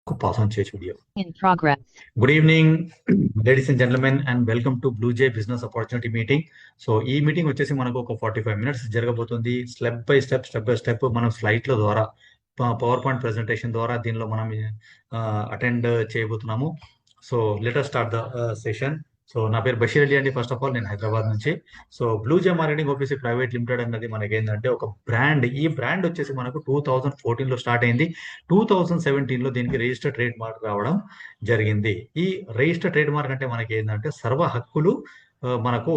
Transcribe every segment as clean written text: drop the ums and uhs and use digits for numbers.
Pass on change video. In progress. Good evening, ladies and gentlemen, and welcome to Blue Jay Business Opportunity Meeting. So ఈ meeting వచ్చేసి మనకు ఒక 45 minutes జరగబోతుంది. Step by step మనం స్లైడ్ల ద్వారా power point presentation ద్వారా దీనిలో మనం అటెండ్ చేయబోతున్నాము. So let us start the session. So నా పేరు బషీర్ అలీ అండి. ఫస్ట్ ఆఫ్ ఆల్ నేను హైదరాబాద్ నుంచి. సో బ్లూ జే మార్కెటింగ్ ఓపీసీ ప్రైవేట్ లిమిటెడ్ అన్నది మనకి ఏంటంటే ఒక బ్రాండ్. ఈ బ్రాండ్ వచ్చేసి మనకు 2014 లో స్టార్ట్ అయింది. 2017 లో దీనికి రిజిస్టర్డ్ ట్రేడ్ మార్క్ రావడం జరిగింది. ఈ రిజిస్టర్డ్ ట్రేడ్ మార్క్ అంటే మనకి ఏంటంటే సర్వ హక్కులు మనకు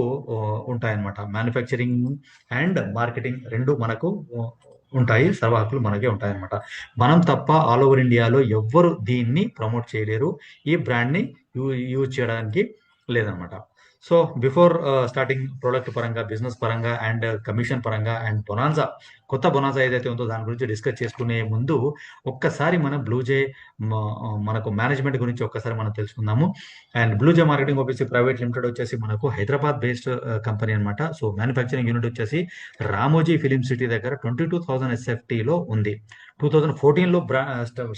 ఉంటాయన్నమాట. మ్యానుఫ్యాక్చరింగ్ అండ్ మార్కెటింగ్ రెండు మనకు ఉంటాయి. సర్వ హక్కులు మనకే ఉంటాయన్నమాట. మనం తప్ప ఆల్ ఓవర్ ఇండియాలో ఎవ్వరు దీన్ని ప్రమోట్ చేయలేరు. ఈ బ్రాండ్ ని యూజ్ చేయడానికి లేదనమాట. సో బిఫోర్ స్టార్టింగ్ ప్రోడక్ట్ పరంగా, బిజినెస్ పరంగా అండ్ కమిషన్ పరంగా అండ్ బొనాన్జా, కొత్త బొనాన్జా ఏదైతే ఉందో దాని గురించి డిస్కస్ చేసుకునే ముందు ఒక్కసారి మనం బ్లూజే మనకు మేనేజ్మెంట్ గురించి ఒక్కసారి మనం తెలుసుకుందాము. And Bluejay marketing OPC private limited వచ్చేసి మనకు హైదరాబాద్ బేస్డ్ కంపెనీ అనమాట. సో మ్యానుఫ్యాక్చరింగ్ యూనిట్ వచ్చేసి రామోజీ ఫిలిం సిటీ దగ్గర 22,000 SFT లో ఉంది. 2014 లో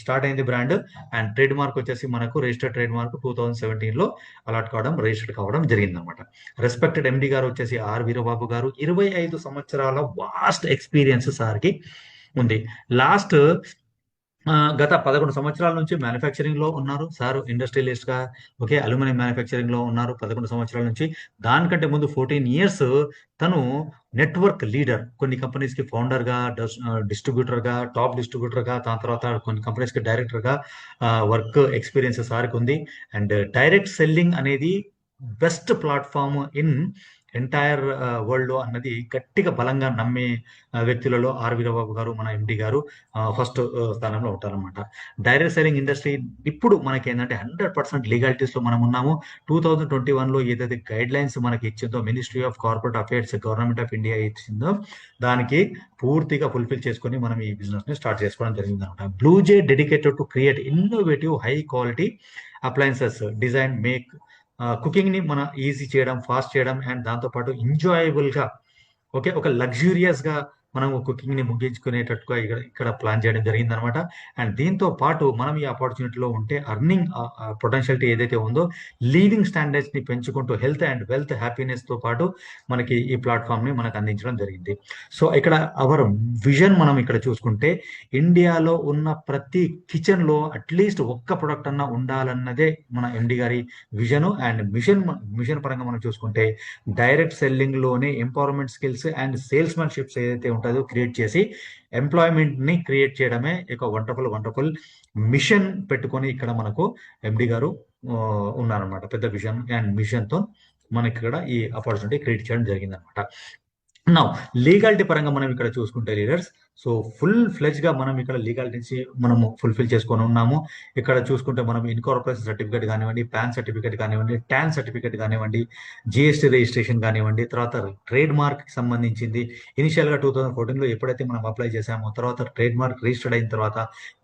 స్టార్ట్ అయింది బ్రాండ్. అండ్ ట్రేడ్ మార్క్ వచ్చేసి మనకు రిజిస్టర్డ్ ట్రేడ్ మార్క్ 2017 లో అలాట్ కావడం, రిజిస్టర్డ్ కావడం జరిగింది అనమాట. రెస్పెక్టెడ్ ఎండి గారు వచ్చేసి ఆర్ వీరబాబు గారు. 25 సంవత్సరాల వాస్ట్ ఎక్స్పీరియన్స్ సార్కి ఉంది. గత 11 సంవత్సరాల నుంచి మ్యానుఫ్యాక్చరింగ్ లో ఉన్నారు సార్. ఇండస్ట్రియలిస్ట్ గా అల్యూమినియం మ్యానుఫ్యాక్చరింగ్ లో ఉన్నారు 11 సంవత్సరాల నుంచి. దానికంటే ముందు 14 ఇయర్స్ తను నెట్వర్క్ లీడర్. కొన్ని కంపెనీస్ కి ఫౌండర్ గా, డిస్ట్రిబ్యూటర్ గా, టాప్ డిస్ట్రిబ్యూటర్ గా, దాని తర్వాత కొన్ని కంపెనీస్ కి డైరెక్టర్ గా వర్క్ ఎక్స్పీరియన్స్ సార్కి ఉంది. అండ్ డైరెక్ట్ సెల్లింగ్ అనేది best platform in entire world లో అన్నది గట్టిగా బలంగా నమ్మే వ్యక్తులలో ఆర్ వీరబాబు గారు, మన ఎండి గారు ఫస్ట్ స్థానంలో ఉంటారనమాట. డైరెక్ట్ సెల్లింగ్ ఇండస్ట్రీ ఇప్పుడు మనకి ఏంటంటే 100% లీగాలిటీస్ లో మనం ఉన్నాము. 2021 లో ఏదైతే గైడ్ లైన్స్ మనకి ఇచ్చిందో ministry of corporate affairs, government of India ఇచ్చిందో దానికి పూర్తిగా ఫుల్ఫిల్ చేసుకొని మనం ఈ బిజినెస్ ని స్టార్ట్ చేసుకోవడం జరిగింది అనమాట. Bluejay dedicated to create innovative high quality appliances, design, make, cooking ని మన ఈజీ చేయడం, ఫాస్ట్ చేయడం అండ్ దాంతోపాటు ఎంజాయబుల్ గా ఒక లగ్జూరియస్ గా మనం కుకింగ్ ని ముగించుకునేటట్టుగా ఇక్కడ ప్లాన్ చేయడం జరిగింది అనమాట. అండ్ దీంతో పాటు మనం ఈ ఆపర్చునిటీలో ఉంటే అర్నింగ్ పొటెన్షియాలిటీ ఏదైతే ఉందో లివింగ్ స్టాండర్డ్స్ ని పెంచుకుంటూ హెల్త్ అండ్ వెల్త్ హ్యాపీనెస్ తో పాటు మనకి ఈ ప్లాట్ఫామ్ ని మనకు అందించడం జరిగింది. సో ఇక్కడ అవర్ విజన్ మనం ఇక్కడ చూసుకుంటే ఇండియాలో ఉన్న ప్రతి కిచెన్ లో అట్లీస్ట్ ఒక్క ప్రొడక్ట్ అన్నా ఉండాలన్నదే మన ఎండి గారి విజన్. అండ్ మిషన్ పరంగా మనం చూసుకుంటే డైరెక్ట్ సెల్లింగ్ లోనే ఎంపవర్మెంట్ స్కిల్స్ అండ్ సేల్స్ మ్యాన్షిప్స్ ఏదైతే ఉంటుందో క్రియేట్ చేసి ఎంప్లాయ్మెంట్ ని క్రియేట్ చేయడమే ఒక వండర్ఫుల్ మిషన్ పెట్టుకొని ఇక్కడ మనకు ఎండి గారు ఉన్నారనమాట. పెద్ద విజన్ అండ్ మిషన్ తో మనకి ఇక్కడ ఈ ఆపర్చునిటీ క్రియేట్ చేయడం జరిగింది అనమాట. నా లీగాలిటీ పరంగా మనం ఇక్కడ చూసుకుంటే లీడర్స్, సో ఫుల్ ఫ్లెజ్ గా మనం ఇక్కడ లీగాలిటీ మనము ఫుల్ఫిల్ చేసుకొని ఉన్నాము. ఇక్కడ చూసుకుంటే మనం ఇన్కార్పొరేషన్ సర్టిఫికేట్ కానివ్వండి, పాన్ సర్టిఫికేట్ కానివ్వండి, టాన్ సర్టిఫికేట్ కానివ్వండి, జిఎస్టీ రిజిస్ట్రేషన్ కానివ్వండి, తర్వాత ట్రేడ్ మార్క్ కి సంబంధించింది ఇనిషియల్ గా 2014 లో ఎప్పుడైతే మనం అప్లై చేసామో తర్వాత ట్రేడ్ మార్క్ రిజిస్టర్డ్ అయిన తర్వాత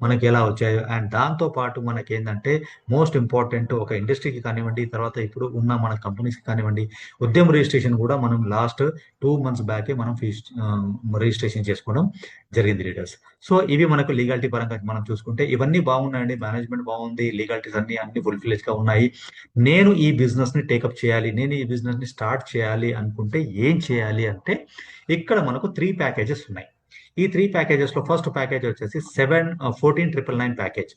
మనకి ఎలా వచ్చాయో అండ్ దాంతో పాటు మనకి ఏంటంటే మోస్ట్ ఇంపార్టెంట్ ఒక ఇండస్ట్రీకి కానివ్వండి, తర్వాత ఇప్పుడు ఉన్న మన కంపెనీస్ కి కానివ్వండి ఉద్యమ రిజిస్ట్రేషన్ కూడా మనం లాస్ట్ 2 months బ్యాకే మనం రిజిస్ట్రేషన్ చేసుకోవడం జరిగింది లీడర్స్. సో ఇవి మనకు లీగాలిటీ పరంగా మనం చూసుకుంటే ఇవన్నీ బాగున్నాయండి. మేనేజ్మెంట్ బాగుంది, లీగాలిటీస్ అన్ని ఫుల్ఫిల్ గా ఉన్నాయి. నేను ఈ బిజినెస్ ని టేకప్ చేయాలి, నేను ఈ బిజినెస్ ని స్టార్ట్ చేయాలి అనుకుంటే ఏం చేయాలి అంటే ఇక్కడ మనకు 3 ప్యాకేజెస్ ఉన్నాయి. ఈ 3 ప్యాకేజెస్ లో ఫస్ట్ ప్యాకేజ్ వచ్చేసి 14,999 ప్యాకేజ్.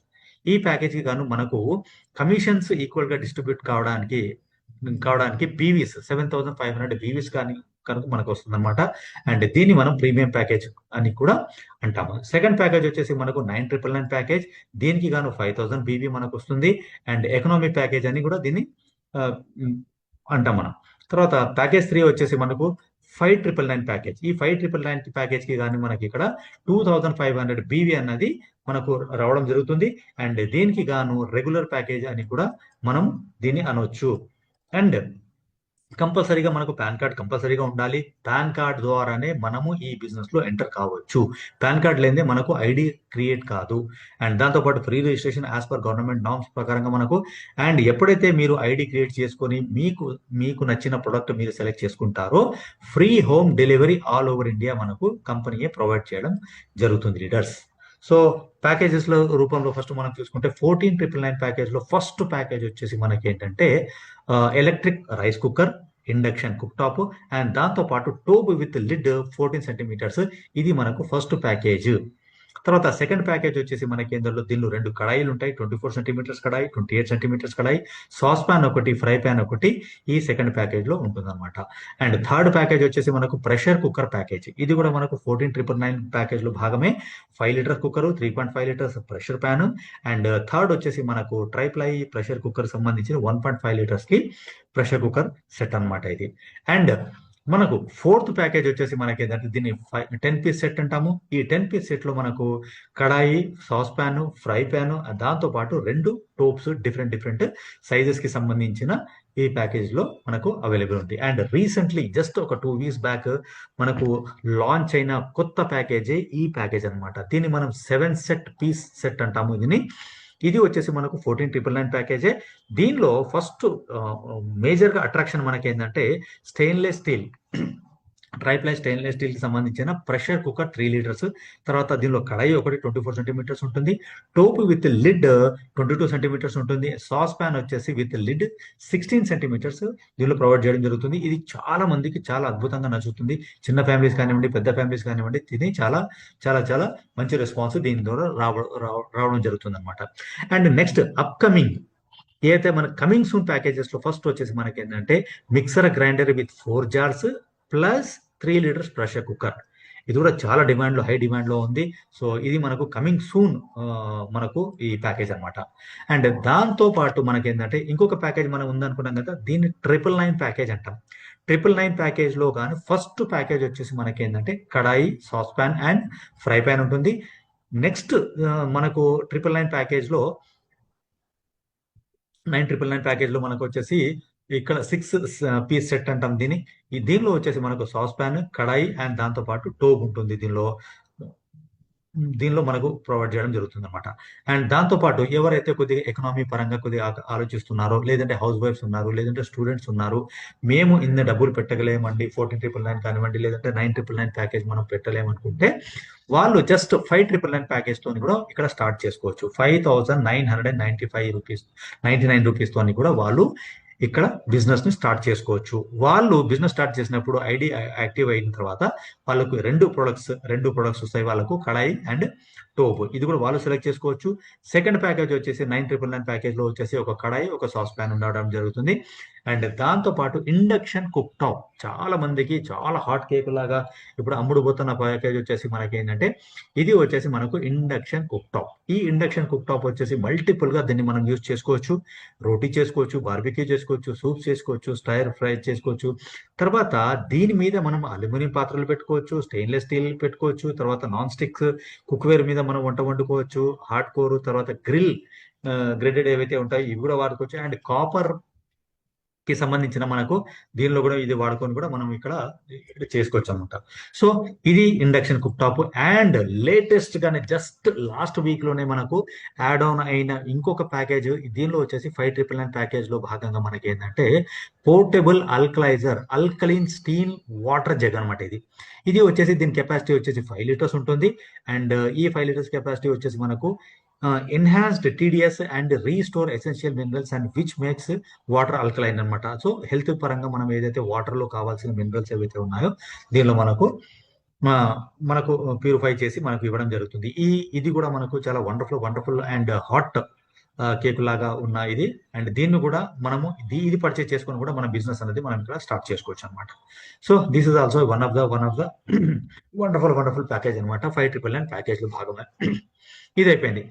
ఈ ప్యాకేజ్ కి గాను మనకు కమిషన్స్ ఈక్వల్ గా డిస్ట్రిబ్యూట్ కావడానికి బీవీస్ 7,500 బీవీస్ కానీ కనుక మనకు వస్తుంది అనమాట. అండ్ దీన్ని మనం ప్రీమియం ప్యాకేజ్ అని కూడా అంటాము. సెకండ్ ప్యాకేజ్ వచ్చేసి మనకు 9,999 ప్యాకేజ్. దీనికి గాను 5,000 బీవీ మనకు వస్తుంది. అండ్ ఎకనామీ ప్యాకేజ్ అని కూడా దీన్ని అంటాం మనం. తర్వాత ప్యాకేజ్ 3 వచ్చేసి మనకు 5,999 ప్యాకేజ్. ఈ 5,999 ప్యాకేజ్ కి కానీ మనకి ఇక్కడ 2,500 బీవీ అన్నది మనకు రావడం జరుగుతుంది. అండ్ దీనికి గాను రెగ్యులర్ ప్యాకేజ్ అని కూడా మనం దీన్ని అనవచ్చు. అండ్ కంపల్సరీగా మనకు పాన్ కార్డ్ కంపల్సరీగా ఉండాలి. పాన్ కార్డ్ ద్వారానే మనము ఈ బిజినెస్ లో ఎంటర్ కావచ్చు. పాన్ కార్డ్ లేదే మనకు ఐడి క్రియేట్ కాదు. అండ్ దాంతోపాటు free registration as per government norms ప్రకారంగా మనకు. అండ్ ఎప్పుడైతే మీరు ఐడి క్రియేట్ చేసుకొని మీకు నచ్చిన ప్రొడక్ట్ మీరు సెలెక్ట్ చేసుకుంటారో free home delivery all over India మనకు కంపెనీయే ప్రొవైడ్ చేయడం జరుగుతుంది లీడర్స్. సో ప్యాకేజెస్ లో రూపంలో ఫస్ట్ మనం చూసుకుంటే 14999 ప్యాకేజ్ లో ఫస్ట్ ప్యాకేజ్ వచ్చేసి మనకి ఏంటంటే electric rice cooker, induction cook top and దాంతో పాటు టోబ్ విత్ లిడ్ 14 సెంటీమీటర్స్, ఇది మనకు ఫస్ట్ ప్యాకేజ్. తర్వాత సెకండ్ ప్యాకేజ్ వచ్చేసి మనకి ఏందో దీనిలో రెండు కడాయిలు ఉంటాయి, 24 సెంటీమీటర్స్ కడాయి, 28 సెంటీమీటర్స్ కడాయి, సాస్ పాన్ ఒకటి, ఫ్రై పాన్ ఒకటి ఈ సెకండ్ ప్యాకేజ్ లో ఉంటుంది అనమాట. అండ్ థర్డ్ ప్యాకేజ్ వచ్చేసి మనకు ప్రెషర్ కుక్కర్ ప్యాకేజ్, ఇది కూడా మనకు 14999 ప్యాకేజ్ లో భాగమే. 5 litre cooker, 3.5 litres pressure pan and third వచ్చేసి మనకు ట్రైప్లై ప్రెషర్ కుక్కర్ సంబంధించిన 1.5 లీటర్స్ కి ప్రెషర్ కుక్కర్ సెట్ అన్నమాట ఇది. అండ్ మనకు ఫోర్త్ ప్యాకేజ్ వచ్చేసి మనకి ఏంటంటే దీన్ని 10 పీస్ సెట్ అంటాము. ఈ 10 పీస్ సెట్ లో మనకు కడాయి, సాస్ ప్యాన్, ఫ్రై ప్యాన్ దాంతో పాటు రెండు టోప్స్ డిఫరెంట్ డిఫరెంట్ సైజెస్ కి సంబంధించిన ఈ ప్యాకేజ్ లో మనకు అవైలబుల్ ఉంది. అండ్ రీసెంట్లీ జస్ట్ ఒక 2 వీక్స్ బ్యాక్ మనకు లాంచ్ అయిన కొత్త ప్యాకేజే ఈ ప్యాకేజ్ అన్నమాట. దీన్ని మనం 7 సెట్ పీస్ సెట్ అంటాము. ఇది వచ్చేసి మనకు 14999 ప్యాకేజే. దీనిలో ఫస్ట్ మేజర్ గా అట్రాక్షన్ మనకి ఏంటంటే stainless steel triply stainless steel కి సంబంధించిన ప్రెషర్ కుక్కర్ 3 లీటర్స్, తర్వాత దీనిలో కడాయి ఒకటి 24 సెంటీమీటర్స్ ఉంటుంది, టోప్ విత్ లిడ్ 22 సెంటీమీటర్స్ ఉంటుంది, సాస్ ప్యాన్ వచ్చేసి విత్ లిడ్ 16 సెంటీమీటర్స్ దీనిలో ప్రొవైడ్ చేయడం జరుగుతుంది. ఇది చాలా మందికి చాలా అద్భుతంగా నచ్చుతుంది. చిన్న ఫ్యామిలీస్ కానివ్వండి, పెద్ద ఫ్యామిలీస్ కానివ్వండి, ఇది చాలా చాలా చాలా మంచి రెస్పాన్స్ దీని ద్వారా రావడం జరుగుతుంది అనమాట. అండ్ నెక్స్ట్ అప్కమింగ్ ఏదైతే మన కమింగ్ సూన్ ప్యాకేజెస్ లో ఫస్ట్ వచ్చేసి మనకి ఏంటంటే mixer grinder with 4 jars plus 3 litres pressure cooker, ఇది కూడా చాలా డిమాండ్ లో, హై డిమాండ్ లో ఉంది. సో ఇది మనకు కమింగ్ సూన్ మనకు ఈ ప్యాకేజ్ అన్నమాట. అండ్ దాంతో పాటు మనకి ఏంటంటే ఇంకొక ప్యాకేజ్ మనం ఉందనుకున్నాం కదా, దీన్ని 999 ప్యాకేజ్ అంటాం. 999 ప్యాకేజ్ లో కానీ ఫస్ట్ ప్యాకేజ్ వచ్చేసి మనకి ఏంటంటే kadai, sauce pan and fry pan ఉంటుంది. నెక్స్ట్ మనకు 999 ప్యాకేజ్ లో 999 ప్యాకేజ్ లో మనకు వచ్చేసి ఇక్కడ 6 పీస్ సెట్ అంటాం దీన్ని. దీనిలో వచ్చేసి మనకు సాస్ ప్యాన్, కడాయి అండ్ దాంతో పాటు టోప్ ఉంటుంది దీనిలో మనకు ప్రొవైడ్ చేయడం జరుగుతుంది అనమాట. అండ్ దాంతో పాటు ఎవరైతే కొద్దిగా ఎకనామీ పరంగా కొద్దిగా ఆలోచిస్తున్నారో, లేదంటే హౌస్ వైఫ్స్ ఉన్నారు, లేదంటే స్టూడెంట్స్ ఉన్నారు, మేము ఇన్ని డబ్బులు పెట్టగలేమండి 14999 కానివ్వండి, లేదంటే 9999 ప్యాకేజ్ మనం పెట్టలేమనుకుంటే వాళ్ళు జస్ట్ 5999 ప్యాకేజ్ తోని కూడా ఇక్కడ స్టార్ట్ చేసుకోవచ్చు. 5995 రూపీస్ 99 రూపీస్ తోని కూడా వాళ్ళు ఇక్కడ బిజినెస్ ని స్టార్ట్ చేసుకోవచ్చు. వాళ్ళు బిజినెస్ స్టార్ట్ చేసినప్పుడు ఐడి యాక్టివ్ అయిన తర్వాత వాళ్ళకు రెండు ప్రొడక్ట్స్ వస్తాయి వాళ్ళకు, కడాయి అండ్ టోప్, ఇది కూడా వాళ్ళు సెలెక్ట్ చేసుకోవచ్చు. సెకండ్ ప్యాకేజ్ వచ్చేసి 9999 ప్యాకేజ్ లో వచ్చేసి ఒక కడాయి, ఒక సాస్ ప్యాన్ ఉండడం జరుగుతుంది. అండ్ దాంతో పాటు ఇండక్షన్ కుక్ టాప్, చాలా మందికి చాలా హాట్ కేక్ లాగా ఇప్పుడు అమ్ముడు పోతున్న ప్యాకేజ్ వచ్చేసి మనకి ఏంటంటే ఇది వచ్చేసి మనకు ఇండక్షన్ కుక్ టాప్. ఈ ఇండక్షన్ కుక్ టాప్ వచ్చేసి మల్టిపుల్ గా దీన్ని మనం యూజ్ చేసుకోవచ్చు. రోటీ చేసుకోవచ్చు, బార్బిక్యూ చేసుకోవచ్చు, సూప్స్ చేసుకోవచ్చు, స్టైర్ ఫ్రై చేసుకోవచ్చు. తర్వాత దీని మీద మనం అల్యూమినియం పాత్రలు పెట్టుకోవచ్చు, స్టెయిన్లెస్ స్టీల్ పెట్టుకోవచ్చు, తర్వాత నాన్ స్టిక్స్ కుక్వేర్ మీద మనం వంట వండుకోవచ్చు, హాట్ కోర్, తర్వాత గ్రిల్డెడ్ ఏవైతే ఉంటాయో ఇవి కూడా వాడుకోవచ్చు. అండ్ కాపర్ కి సంబంధించిన మనకు దీనిలో కూడా ఇది వాడుకొని కూడా మనం ఇక్కడ చేసుకోవచ్చు అనమాట. సో ఇది induction cook top. And latest గానే జస్ట్ లాస్ట్ వీక్ లోనే మనకు యాడ్ ఆన్ అయిన ఇంకొక ప్యాకేజ్, దీనిలో వచ్చేసి 5999 ప్యాకేజ్ లో భాగంగా మనకి ఏంటంటే పోర్టబుల్ అల్కలీన్ స్టీల్ వాటర్ జగ్ అనమాట. ఇది వచ్చేసి దీని కెపాసిటీ వచ్చేసి 5 లీటర్స్ ఉంటుంది. అండ్ ఈ 5 లీటర్స్ కెపాసిటీ వచ్చేసి మనకు enhanced TDS and restore essential minerals and which makes water alkaline అనమాట. సో హెల్త్ పరంగా మనం ఏదైతే వాటర్ లో కావాల్సిన మినరల్స్ ఏవైతే ఉన్నాయో దీనిలో మనకు ప్యూరిఫై చేసి మనకు ఇవ్వడం జరుగుతుంది. ఇది కూడా మనకు చాలా వండర్ఫుల్ అండ్ హాట్ కేక్ లాగా ఉన్న ఇది. అండ్ దీన్ని కూడా మనము ఇది పర్చేస్ చేసుకొని కూడా మన బిజినెస్ అనేది మనం ఇక్కడ స్టార్ట్ చేసుకోవచ్చు అనమాట. So this is also one of the wonderful package అనమాట. 5999 ప్యాకేజ్ లో భాగమే ఇది అయిపోయింది.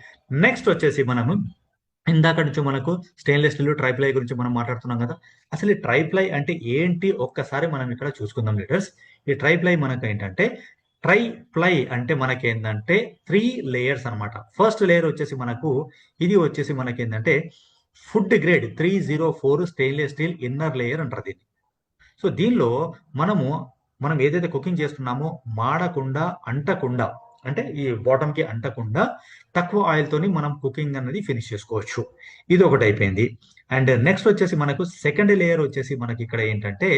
నెక్స్ట్ వచ్చేసి మనము ఇందాక నుంచి మనకు స్టెయిన్లెస్ స్టీల్ ట్రైప్లై గురించి మనం మాట్లాడుతున్నాం కదా. అసలు ఈ ట్రైప్లై అంటే ఏంటి ఒక్కసారి మనం ఇక్కడ చూసుకుందాం లీడర్స్. ఈ ట్రైప్లై మనకు ఏంటంటే ట్రైప్లై అంటే మనకి ఏంటంటే 3 లేయర్స్ అనమాట. ఫస్ట్ లేయర్ వచ్చేసి ఇది వచ్చేసి మనకి ఏంటంటే food grade 304 stainless steel inner layer అంటారు దీన్ని. సో దీనిలో మనం ఏదైతే కుకింగ్ చేస్తున్నామో మాడకుండా, అంటకుండా, అంటే ఈ బాటమ్ కి అంటకుండా తక్కువ ఆయిల్ తోని మనం కుకింగ్ అనేది ఫినిష్ చేసుకోవచ్చు. ఇది ఒకటి అయిపోయింది. అండ్ నెక్స్ట్ వచ్చేసి మనకు సెకండ్ లేయర్ వచ్చేసి మనకి ఇక్కడ ఏంటంటే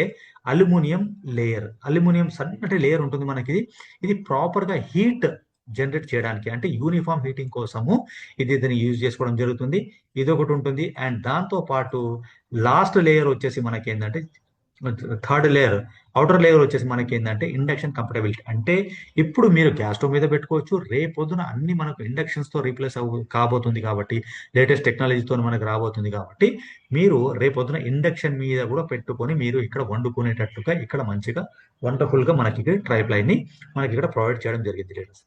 అల్యూమినియం లేయర్. అల్యూమినియం సన్నటి లేయర్ ఉంటుంది మనకి. ఇది ప్రాపర్ గా హీట్ జనరేట్ చేయడానికి, అంటే యూనిఫామ్ హీటింగ్ కోసము దీన్ని యూజ్ చేసుకోవడం జరుగుతుంది. ఇది ఒకటి ఉంటుంది. అండ్ దాంతో పాటు లాస్ట్ లేయర్ వచ్చేసి మనకి ఏంటంటే, థర్డ్ లేయర్, అవుటర్ లేయర్ వచ్చేసి మనకి ఏంటంటే ఇండక్షన్ కంఫర్టబిలిటీ. అంటే ఇప్పుడు మీరు గ్యాస్ స్టవ్ మీద పెట్టుకోవచ్చు, రేపొద్దున అన్ని మనకు ఇండక్షన్స్ తో రీప్లేస్ కాబోతుంది కాబట్టి, లేటెస్ట్ టెక్నాలజీతో మనకు రాబోతుంది కాబట్టి, మీరు రేపొద్దున ఇండక్షన్ మీద కూడా పెట్టుకొని మీరు ఇక్కడ వండుకునేటట్టుగా ఇక్కడ మంచిగా వండర్ఫుల్ గా మనకి ఇక్కడ ట్రైప్లై ని మనకి ఇక్కడ ప్రొవైడ్ చేయడం జరిగింది లీడర్స్.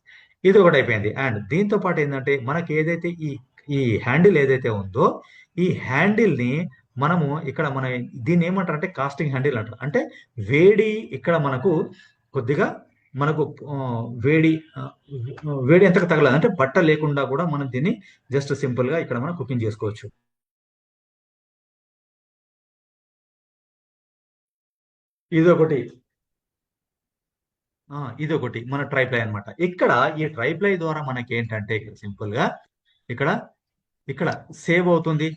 ఇది ఒకటి అయిపోయింది. అండ్ దీంతో పాటు ఏంటంటే మనకి ఏదైతే ఈ ఈ హ్యాండిల్ ఏదైతే ఉందో, ఈ హ్యాండిల్ ని మనము ఇక్కడ దీన్ని ఏమంటారంటే కాస్టింగ్ హ్యాండిల్ అంటారు. అంటే వేడి ఇక్కడ మనకు కొద్దిగా మనకు వేడి వేడి ఎంతకు తగలదు, అంటే బట్ట లేకుండా కూడా మనం దీన్ని జస్ట్ సింపుల్ గా ఇక్కడ మనం కుకింగ్ చేసుకోవచ్చు. ఇదొకటి ఇదొకటి మన ట్రైప్లై అన్నమాట. ఇక్కడ ఈ ట్రైప్లై ద్వారా మనకి ఏంటంటే ఇక్కడ సింపుల్ గా ఇక్కడ ఇక్కడ సేవ్ అవుతుంది.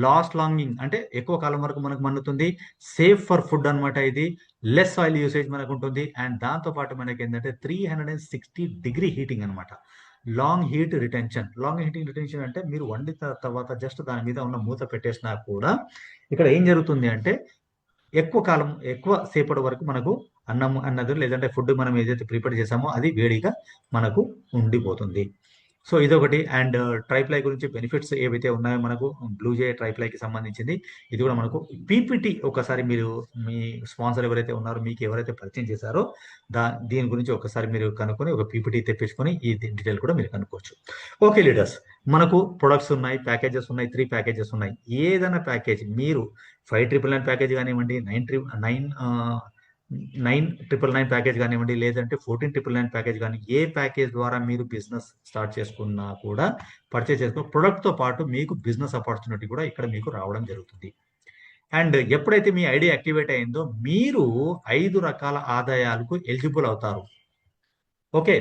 లాస్ట్ లాంగింగ్ అంటే ఎక్కువ కాలం వరకు మనకు మన్నుతుంది. సేఫ్ ఫర్ ఫుడ్ అన్నమాట. ఇది లెస్ ఆయిల్ యూసేజ్ మనకు ఉంటుంది. అండ్ దాంతో పాటు మనకి ఏంటంటే 360 డిగ్రీ హీటింగ్ అన్నమాట. Long heat retention. Long heating retention అంటే మీరు వండిన తర్వాత జస్ట్ దాని మీద ఉన్న మూత పెట్టేసినా కూడా ఇక్కడ ఏం జరుగుతుంది అంటే ఎక్కువ కాలం ఎక్కువ సేపటి వరకు మనకు అన్నం అన్నది లేదంటే ఫుడ్ మనం ఏదైతే ప్రిపేర్ చేసామో అది వేడిగా మనకు ఉండిపోతుంది. సో ఇదొకటి. అండ్ ట్రైప్లై గురించి బెనిఫిట్స్ ఏవైతే ఉన్నాయో మనకు బ్లూ జే ట్రైప్లైకి సంబంధించింది ఇది కూడా మనకు పీపీటీ ఒకసారి మీరు మీ స్పాన్సర్ ఎవరైతే ఉన్నారో మీకు ఎవరైతే పరిచయం చేశారో దీని గురించి ఒకసారి మీరు కనుక్కొని ఒక పీపీటీ తెప్పించుకొని ఈ డీటెయిల్ కూడా మీరు కనుక్కోవచ్చు. ఓకే లీడర్స్, మనకు ప్రొడక్ట్స్ ఉన్నాయి, ప్యాకేజెస్ ఉన్నాయి, 3 ప్యాకేజెస్ ఉన్నాయి. ఏదైనా ప్యాకేజ్ మీరు 5999 ప్యాకేజ్ కానివ్వండి, 999 ప్యాకేజ్ కానివ్వండి, లేదంటే 1499 ప్యాకేజ్ కానీ, ఏ ప్యాకేజ్ ద్వారా మీరు బిజినెస్ స్టార్ట్ చేసుకున్నా కూడా పర్చేస్ చేసుకున్న ప్రొడక్ట్ తో పాటు మీకు బిజినెస్ ఆపర్చునిటీ కూడా ఇక్కడ మీకు రావడం జరుగుతుంది. అండ్ ఎప్పుడైతే మీ ఐడి యాక్టివేట్ అయిందో మీరు 5 రకాల ఆదాయాలకు ఎలిజిబుల్ అవుతారు. ఓకే,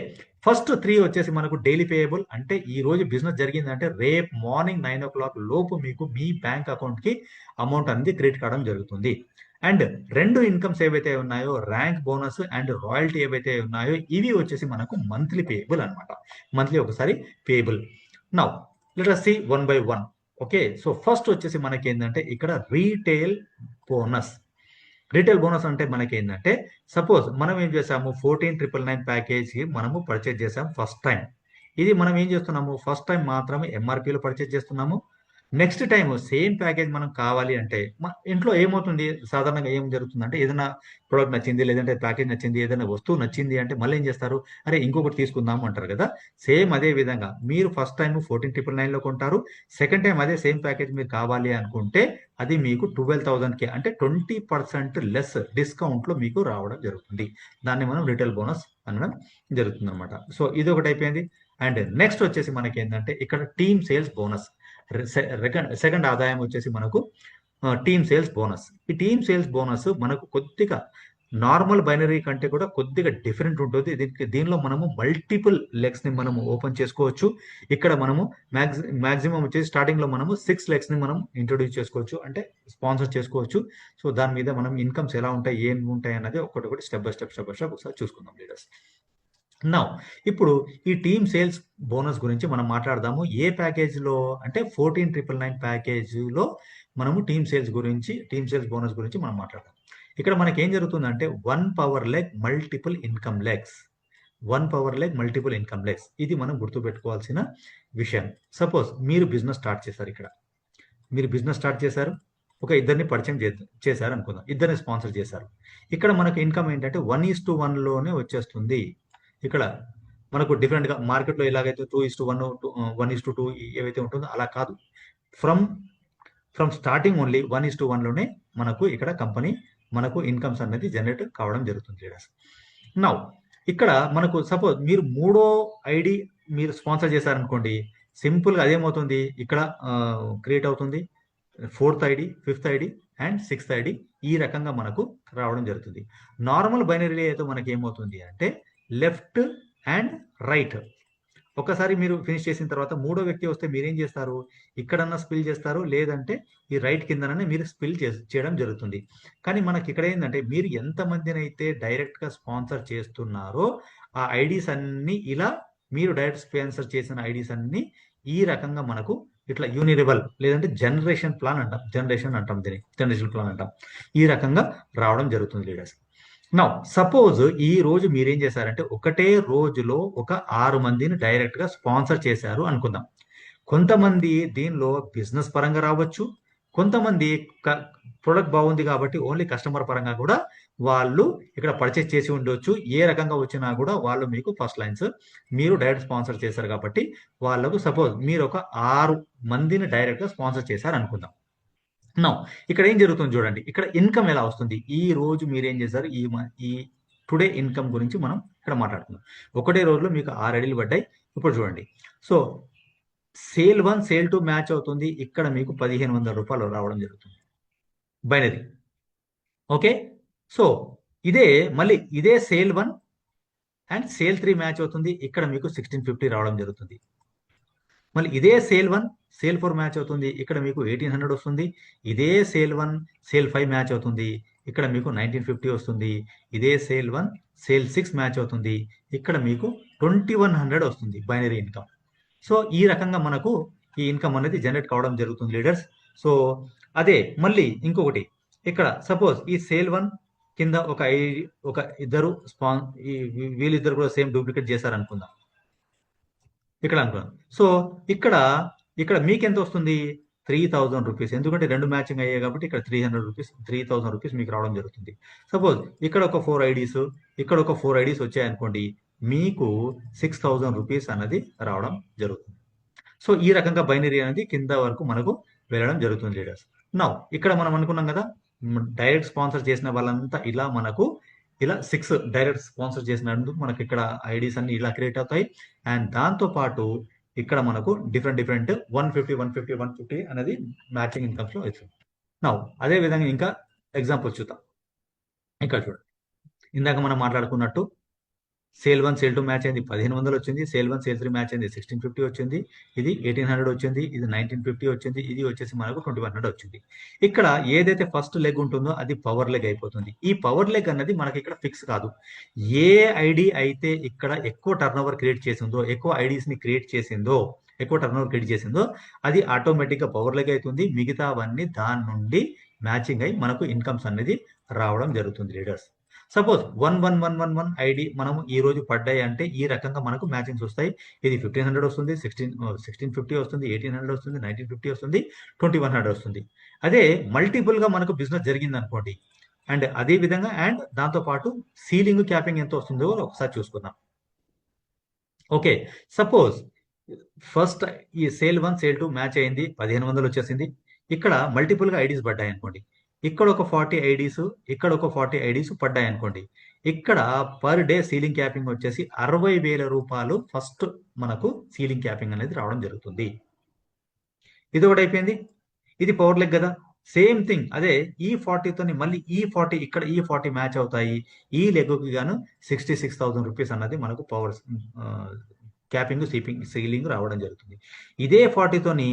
ఫస్ట్ 3 వచ్చేసి మనకు డైలీ పేయబుల్. అంటే ఈ రోజు బిజినెస్ జరిగిందంటే రేపు మార్నింగ్ 9 o'clock లోపు మీకు మీ బ్యాంక్ అకౌంట్ కి అమౌంట్ అనేది క్రెడిట్ కావడం జరుగుతుంది. అండ్ 2 ఇన్కమ్స్ ఏవైతే ఉన్నాయో, ర్యాంక్ బోనస్ అండ్ రాయల్టీ ఏవైతే ఉన్నాయో, ఇవి వచ్చేసి మనకు మంత్లీ పేయబుల్ అనమాట. మంత్లీ ఒకసారి payable. Now let us see one by one. Okay, so first వచ్చేసి మనకి ఏంటంటే ఇక్కడ రీటైల్ బోనస్. రీటైల్ బోనస్ అంటే మనకి ఏంటంటే సపోజ్ మనం ఏం చేసాము 14,999 ప్యాకేజ్ మనము పర్చేజ్ చేసాం ఫస్ట్ టైం. ఇది మనం ఏం చేస్తున్నాము ఫస్ట్ టైం మాత్రమే ఎంఆర్పీలో పర్చేజ్ చేస్తున్నాము. నెక్స్ట్ టైం సేమ్ ప్యాకేజ్ మనం కావాలి అంటే ఇంట్లో ఏమవుతుంది, సాధారణంగా ఏం జరుగుతుంది అంటే ఏదైనా ప్రోడక్ట్ నచ్చింది, లేదంటే ప్యాకేజ్ నచ్చింది, ఏదైనా వస్తువు నచ్చింది అంటే మళ్ళీ ఏం చేస్తారు, అరే ఇంకొకటి తీసుకుందాం అంటారు కదా. సేమ్ అదే విధంగా మీరు ఫస్ట్ టైం 14,999 లో కొంటారు, సెకండ్ టైం అదే సేమ్ ప్యాకేజ్ మీరు కావాలి అనుకుంటే అది మీకు 12,000 అంటే 20% లెస్ డిస్కౌంట్ లో మీకు రావడం జరుగుతుంది. దాన్ని మనం రిటైల్ బోనస్ అనడం జరుగుతుంది అనమాట. సో ఇది ఒకటి అయిపోయింది. అండ్ నెక్స్ట్ వచ్చేసి మనకి ఏంటంటే ఇక్కడ టీమ్ సేల్స్ బోనస్. సెకండ్ ఆదాయం వచ్చేసి మనకు టీమ్ సేల్స్ బోనస్. ఈ టీమ్ సేల్స్ బోనస్ మనకు కొద్దిగా నార్మల్ బైనరీ కంటే కూడా కొద్దిగా డిఫరెంట్ ఉంటుంది. దీనిలో మనము మల్టిపుల్ లెగ్స్ ని మనము ఓపెన్ చేసుకోవచ్చు. ఇక్కడ మనము మాక్సిమం వచ్చేసి స్టార్టింగ్ లో మనము 6 లెగ్స్ ని మనం ఇంట్రొడ్యూస్ చేసుకోవచ్చు, అంటే స్పాన్సర్ చేసుకోవచ్చు. సో దాని మీద మనం ఇన్కమ్స్ ఎలా ఉంటాయి, ఏం ఉంటాయి అన్నది ఒకటి స్టెప్ బై స్టెప్ ఒకసారి చూసుకుందాం లీడర్స్. నౌ ఇప్పుడు ఈ టీమ్ సేల్స్ బోనస్ గురించి మనం మాట్లాడదాము. ఏ ప్యాకేజ్ లో అంటే 14,999 ప్యాకేజ్ లో మనము టీమ్ సేల్స్ బోనస్ గురించి మనం మాట్లాడదాం. ఇక్కడ మనకి ఏం జరుగుతుందంటే 1 power leg multiple income legs. 1 power leg multiple income legs, ఇది మనం గుర్తుపెట్టుకోవాల్సిన విషయం. సపోజ్ మీరు బిజినెస్ స్టార్ట్ చేశారు. ఇక్కడ మీరు బిజినెస్ స్టార్ట్ చేశారు, ఒక ఇద్దరిని పరిచయం చేశారు అనుకుందాం, ఇద్దరిని స్పాన్సర్ చేశారు. ఇక్కడ మనకు ఇన్కమ్ ఏంటంటే 1:1 లోనే వచ్చేస్తుంది. ఇక్కడ మనకు డిఫరెంట్ గా మార్కెట్ లో ఎలాగైతే 2:1 1:2 ఏవైతే ఉంటుందో అలా కాదు. ఫ్రమ్ స్టార్టింగ్ ఓన్లీ 1:1 లోనే మనకు ఇక్కడ కంపెనీ మనకు ఇన్కమ్స్ అనేది జనరేట్ కావడం జరుగుతుంది లీడర్స్. నౌ ఇక్కడ మనకు సపోజ్ మీరు 3వ ఐడి మీరు స్పాన్సర్ చేశారనుకోండి, సింపుల్ గా అదేమవుతుంది ఇక్కడ క్రియేట్ అవుతుంది. 4th ID, 5th ID and 6th ID ఈ రకంగా మనకు రావడం జరుగుతుంది. నార్మల్ బైనరీ అయితే మనకి ఏమవుతుంది అంటే లెఫ్ట్ అండ్ రైట్ ఒకసారి మీరు ఫినిష్ చేసిన తర్వాత మూడో వ్యక్తి వస్తే మీరేం చేస్తారు? ఇక్కడన్నా స్పిల్ చేస్తారు, లేదంటే ఈ రైట్ కిందననే మీరు స్పిల్ చేయడం జరుగుతుంది. కానీ మనకి ఇక్కడ ఏంటంటే మీరు ఎంతమందినైతే డైరెక్ట్గా స్పాన్సర్ చేస్తున్నారో ఆ ఐడీస్ అన్ని ఇలా మీరు డైరెక్ట్ స్పాన్సర్ చేసిన ఐడీస్ అన్ని ఈ రకంగా మనకు ఇట్లా యూనిరబల్ లేదంటే జనరేషన్ ప్లాన్ అంటాం, జనరేషన్ ప్లాన్ అంటాం. ఈ రకంగా రావడం జరుగుతుంది లీడర్స్. నౌ సపోజ్ ఈ రోజు మీరేం చేశారంటే ఒకటే రోజులో ఒక 6 మందిని డైరెక్ట్ గా స్పాన్సర్ చేశారు అనుకుందాం. కొంతమంది దీనిలో బిజినెస్ పరంగా రావచ్చు, కొంతమంది ప్రొడక్ట్ బాగుంది కాబట్టి ఓన్లీ కస్టమర్ పరంగా కూడా వాళ్ళు ఇక్కడ పర్చేస్ చేసి ఉండొచ్చు. ఏ రకంగా వచ్చినా కూడా వాళ్ళు మీకు ఫస్ట్ లైన్స్ మీరు డైరెక్ట్ స్పాన్సర్ చేశారు కాబట్టి వాళ్ళకు సపోజ్ మీరు ఒక 6 మందిని డైరెక్ట్ గా స్పాన్సర్ చేశారు అనుకుందాం. నౌ ఇక్కడ ఏం జరుగుతుంది చూడండి, ఇక్కడ ఇన్కమ్ ఎలా వస్తుంది? ఈ రోజు మీరు ఏం చేశారు, ఈ టుడే ఇన్కమ్ గురించి మనం ఇక్కడ మాట్లాడుతున్నాం. ఒకటే రోజులో మీకు 6 ఐడీలు పడ్డాయి. ఇప్పుడు చూడండి, సో సేల్ 1 సేల్ 2 మ్యాచ్ అవుతుంది. ఇక్కడ మీకు 1500 రూపాయలు రావడం జరుగుతుంది బైనరీ. ఓకే, సో మళ్ళీ ఇదే సేల్ 1 అండ్ సేల్ 3 మ్యాచ్ అవుతుంది. ఇక్కడ మీకు 1650 రావడం జరుగుతుంది. మళ్ళీ ఇదే సేల్ 1 సేల్ 4 మ్యాచ్ అవుతుంది. ఇక్కడ మీకు 1800 వస్తుంది. ఇదే సేల్ 1 సేల్ 5 మ్యాచ్ అవుతుంది. ఇక్కడ మీకు 1950 వస్తుంది. ఇదే సేల్ 1 సేల్ 6 మ్యాచ్ అవుతుంది. ఇక్కడ మీకు 2100 వస్తుంది బైనరీ ఇన్కమ్. సో ఈ రకంగా మనకు ఈ ఇన్కమ్ అనేది జనరేట్ కావడం జరుగుతుంది లీడర్స్. సో అదే మళ్ళీ ఇంకొకటి, ఇక్కడ సపోజ్ ఈ సేల్ 1 కింద ఒక ఇద్దరు వీళ్ళిద్దరు కూడా సేమ్ డూప్లికేట్ చేశారు అనుకుందాం. ఇక్కడ అనుకున్నాం. సో ఇక్కడ మీకు ఎంత వస్తుంది? 3000 రూపీస్. ఎందుకంటే 2 మ్యాచింగ్ అయ్యాయి కాబట్టి ఇక్కడ 3000 రూపీస్ మీకు రావడం జరుగుతుంది. సపోజ్ ఇక్కడ ఒక 4 ఐడీస్, ఇక్కడ ఒక 4 ఐడీస్ వచ్చాయనుకోండి, మీకు 6000 రూపీస్ అన్నది రావడం జరుగుతుంది. సో ఈ రకంగా బైనరీ అనేది కింద వరకు మనకు వెళ్ళడం జరుగుతుంది లీడర్స్. నౌ ఇక్కడ మనం అనుకున్నాం కదా, డైరెక్ట్ స్పాన్సర్ చేసిన వాళ్ళంతా ఇలా 6 డైరెక్ట్ స్పాన్సర్ చేసినందుకు మనకి ఇక్కడ ఐడీస్ అన్ని ఇలా క్రియేట్ అవుతాయి. అండ్ దాంతో పాటు ఇక్కడ మనకు డిఫరెంట్ 150 అనేది మ్యాచింగ్ ఇన్కమ్స్ లో అవుతుంది. నౌ అదే విధంగా ఇంకా ఎగ్జాంపుల్ చూద్దాం. ఇక్కడ చూడండి, ఇందాక మనం మాట్లాడుకున్నట్టు సేల్ 1 సేల్ 2 మ్యాచ్ అయింది, 1500 వచ్చింది. సేల్ 1 సేల్ 3 మ్యాచ్ అయింది, 1650 వచ్చింది. ఇది 1800 వచ్చింది. ఇది 1950 వచ్చింది. ఇది వచ్చేసి మనకు 2100 వచ్చింది. ఇక్కడ ఏదైతే ఫస్ట్ లెగ్ ఉంటుందో అది పవర్ లెగ్ అయిపోతుంది. ఈ పవర్ లెగ్ అన్నది మనకి ఇక్కడ ఫిక్స్ కాదు. ఏ ఐడి అయితే ఇక్కడ ఎక్కువ టర్న్ ఓవర్ క్రియేట్ చేసిందో, ఎక్కువ ఐడీస్ ని క్రియేట్ చేసిందో, ఎక్కువ టర్న్ ఓవర్ క్రియేట్ చేసిందో అది ఆటోమేటిక్ గా పవర్ లెగ్ అవుతుంది. మిగతావన్నీ దాని నుండి మ్యాచింగ్ అయి మనకు ఇన్కమ్స్ అనేది రావడం జరుగుతుంది లీడర్స్. సపోజ్ 11111 ఐడి మనము ఈ రోజు పడ్డాయి అంటే ఈ రకంగా మనకు మ్యాచింగ్స్ వస్తాయి. ఇది 1500 వస్తుంది, 1650 వస్తుంది, 1800 వస్తుంది, 1950 వస్తుంది, 2100 వస్తుంది. అదే మల్టిపుల్ గా మనకు బిజినెస్ జరిగింది అనుకోండి, అండ్ అదే విధంగా అండ్ దాంతో పాటు సీలింగ్ క్యాపింగ్ ఎంత వస్తుందో ఒకసారి చూసుకుందాం. ఓకే, సపోజ్ ఫస్ట్ ఈ సేల్ 1 సేల్ 2 మ్యాచ్ అయింది, 1500 వచ్చేసింది. ఇక్కడ మల్టిపుల్ గా ఐడీస్ పడ్డాయి అనుకోండి, ఇక్కడ ఒక 40 ఐడీస్, ఇక్కడ ఒక 40 ఐడీస్ పడ్డాయి అనుకోండి. ఇక్కడ పర్ డే సీలింగ్ క్యాపింగ్ వచ్చేసి 60,000 రూపాయలు ఫస్ట్ మనకు సీలింగ్ క్యాపింగ్ అనేది రావడం జరుగుతుంది. ఇది ఒకటి అయిపోయింది. ఇది పవర్ లెగ్ కదా, సేమ్ థింగ్. అదే ఈ 40తో మళ్ళీ ఈ 40 ఇక్కడ ఈ 40 మ్యాచ్ అవుతాయి. ఈ లెగ్కి గాను 66,000 రూపీస్ అన్నది మనకు పవర్ క్యాపింగ్ సీలింగ్ రావడం జరుగుతుంది. ఇదే 40తోని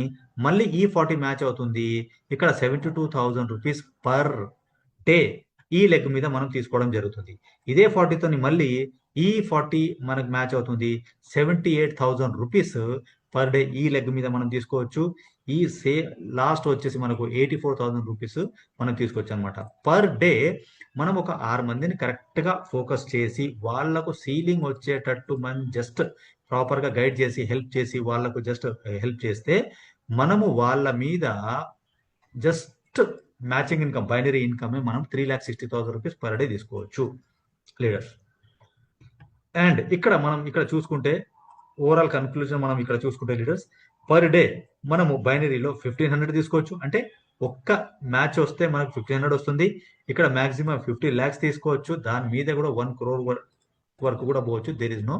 మళ్ళీ ఈ 40 మ్యాచ్ అవుతుంది. ఇక్కడ 72,000 రూపీస్ పర్ డే ఈ లెగ్ మీద మనం తీసుకోవడం జరుగుతుంది. ఇదే 40తోని మళ్ళీ ఈ 40 మనకు మ్యాచ్ అవుతుంది. 78,000 రూపీస్ పర్ డే ఈ లెగ్ మీద మనం తీసుకోవచ్చు. ఈ లాస్ట్ వచ్చేసి మనకు 84,000 రూపీస్ మనం తీసుకోవచ్చు అనమాట. పర్ డే మనం ఒక 6 మందిని కరెక్ట్ గా ఫోకస్ చేసి వాళ్లకు సీలింగ్ వచ్చేటట్టు మనం జస్ట్ ప్రాపర్ గా గైడ్ చేసి హెల్ప్ చేసి వాళ్లకు జస్ట్ హెల్ప్ చేస్తే మనము వాళ్ళ మీద just matching income binary income మనం 3,60,000 రూపీస్ పర్ డే తీసుకోవచ్చు లీడర్స్. అండ్ ఇక్కడ చూసుకుంటే ఓవరాల్ కన్క్లూజన్ మనం ఇక్కడ చూసుకుంటే లీడర్స్, పర్ డే మనము బైనరీలో 1500 తీసుకోవచ్చు. అంటే ఒక్క మ్యాచ్ వస్తే మనకు 1500 వస్తుంది. ఇక్కడ మాక్సిమం 50 lakhs తీసుకోవచ్చు. దాని మీద కూడా 1 crore వరకు కూడా పోవచ్చు. There is no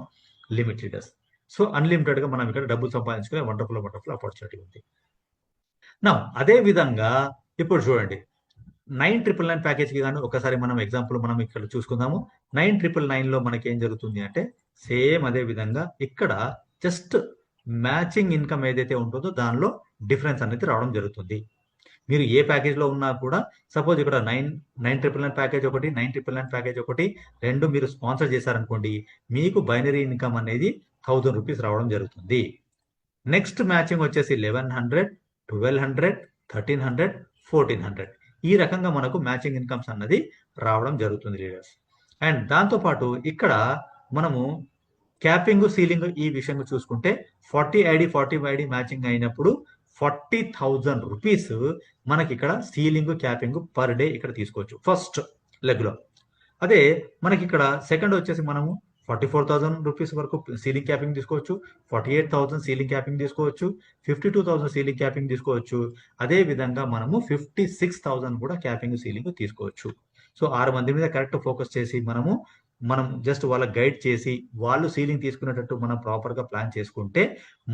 limit leaders. So unlimited గా మనం ఇక్కడ డబ్బులు సంపాదించుకునే వండర్ఫుల్ ఆపర్చునిటీ ఉంది. నా అదే విధంగా ఇప్పుడు చూడండి, 999 ప్యాకేజ్ కి గాను ఒకసారి మనం ఎగ్జాంపుల్ మనం ఇక్కడ చూసుకుందాము. 999 లో మనకి ఏం జరుగుతుంది అంటే సేమ్ అదే విధంగా ఇక్కడ జస్ట్ మ్యాచింగ్ ఇన్కమ్ ఏదైతే ఉంటుందో దానిలో డిఫరెన్స్ అనేది రావడం జరుగుతుంది. మీరు ఏ ప్యాకేజ్లో ఉన్నా కూడా సపోజ్ ఇక్కడ 9,999 ప్యాకేజ్ ఒకటి, 9,999 ప్యాకేజ్ ఒకటి, రెండు మీరు స్పాన్సర్ చేశారనుకోండి, మీకు బైనరీ ఇన్కమ్ అనేది 1000 రూపీస్ రావడం జరుగుతుంది. నెక్స్ట్ మ్యాచింగ్ వచ్చేసి 1100, 1200, 1300, 1400 ఈ రకంగా మనకు మ్యాచింగ్ ఇన్కమ్స్ అన్నది రావడం జరుగుతుంది లీడర్స్. అండ్ దాంతోపాటు ఇక్కడ మనము క్యాపింగ్ సీలింగ్ ఈ విషయంగా చూసుకుంటే 40 ఐడి 40 ఐడి మ్యాచింగ్ అయినప్పుడు 40,000 రూపీస్ మనకి ఇక్కడ సీలింగ్ క్యాపింగ్ పర్ డే ఇక్కడ తీసుకోవచ్చు ఫస్ట్ లెగ్ లో. అదే మనకి ఇక్కడ సెకండ్ వచ్చేసి మనము 44,000 రూపీస్ వరకు సీలింగ్ క్యాపింగ్ తీసుకోవచ్చు, 48,000 సీలింగ్ క్యాపింగ్ తీసుకోవచ్చు, 52,000 సీలింగ్ క్యాపింగ్ తీసుకోవచ్చు. అదే విధంగా మనము 56,000 కూడా క్యాపింగ్ సీలింగ్ తీసుకోవచ్చు. సో 6 మంది మీద కరెక్ట్ ఫోకస్ చేసి మనం జస్ట్ వాళ్ళ గైడ్ చేసి వాళ్ళు సీలింగ్ తీసుకునేటట్టు మనం ప్రాపర్గా ప్లాన్ చేసుకుంటే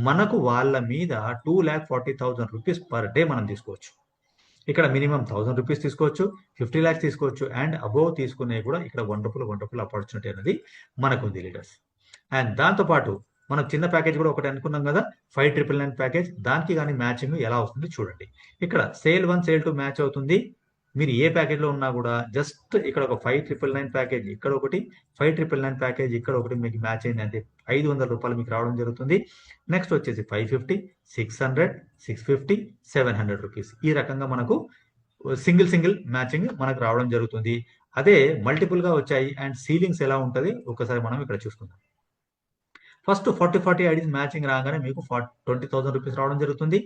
మనకు వాళ్ళ మీద 2,40,000 రూపీస్ పర్ డే మనం తీసుకోవచ్చు. ఇక్కడ మినిమం 1,000 రూపీస్ తీసుకోవచ్చు, 50 lakhs తీసుకోవచ్చు, అండ్ అబోవ్ తీసుకునే కూడా ఇక్కడ వండర్ఫుల్ ఆపర్చునిటీ అనేది మనకు ఉంది లీడర్స్. అండ్ దాంతోపాటు మనం చిన్న ప్యాకేజ్ కూడా ఒకటి అనుకున్నాం కదా, 5,999 ప్యాకేజ్. దానికి కానీ మ్యాచింగ్ ఎలా వస్తుంది చూడండి. ఇక్కడ సేల్ 1 సేల్ 2 మ్యాచ్ అవుతుంది. మీరు ఏ ప్యాకేజ్లో ఉన్నా కూడా జస్ట్ ఇక్కడ ఒక 5,999 ప్యాకేజ్ ఇక్కడ ఒకటి, 5,999 ప్యాకేజ్ ఇక్కడ ఒకటి మీకు మ్యాచ్ అయింది అంటే 500 రూపాయలు మీకు రావడం జరుగుతుంది. నెక్స్ట్ వచ్చేసి 550, 600, 650, 700 రూపీస్ ఈ రకంగా మనకు సింగిల్ మ్యాచింగ్ మనకు రావడం జరుగుతుంది. అదే మల్టిపుల్ గా వచ్చాయి అండ్ సీలింగ్స్ ఎలా ఉంటుంది ఒకసారి మనం ఇక్కడ చూసుకుందాం. ఫస్ట్ 40 ఐడీస్ మ్యాచింగ్ రాగానే మీకు 20,000 రూపీస్ రావడం జరుగుతుంది.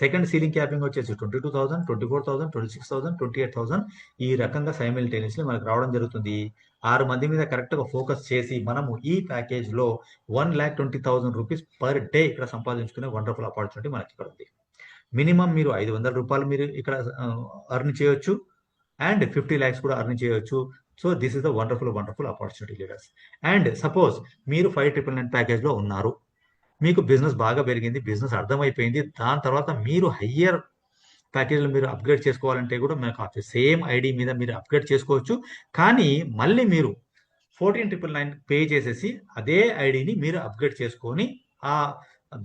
సెకండ్ సీలింగ్ క్యాపింగ్ వచ్చేసి 22,000, 24,000, 26,000, 28,000 ఈ రకంగా సైమిల్టేనియస్లీ మనకు రావడం జరుగుతుంది. 6 మంది మీద కరెక్ట్గా ఫోకస్ చేసి మనము ఈ ప్యాకేజ్ లో 1,20,000 రూపీస్ పర్ డే ఇక్కడ సంపాదించుకునే వండర్ఫుల్ ఆపర్చునిటీ మనకి ఇక్కడ ఉంది. మినిమం మీరు 500 రూపాయలు మీరు ఇక్కడ అర్న్ చేయొచ్చు అండ్ 50 lakhs కూడా అర్న్ చేయొచ్చు. So this is the wonderful opportunity leaders. And suppose మీరు 5,999 ప్యాకేజ్లో ఉన్నారు, మీకు బిజినెస్ బాగా పెరిగింది, బిజినెస్ అర్థమైపోయింది, దాని తర్వాత మీరు హయ్యర్ ప్యాకేజ్లో మీరు అప్గ్రేడ్ చేసుకోవాలంటే కూడా మనకు సేమ్ ఐడి మీద మీరు అప్గ్రేడ్ చేసుకోవచ్చు. కానీ మళ్ళీ మీరు 14,999 పే చేసేసి అదే ఐడిని మీరు అప్గ్రేడ్ చేసుకొని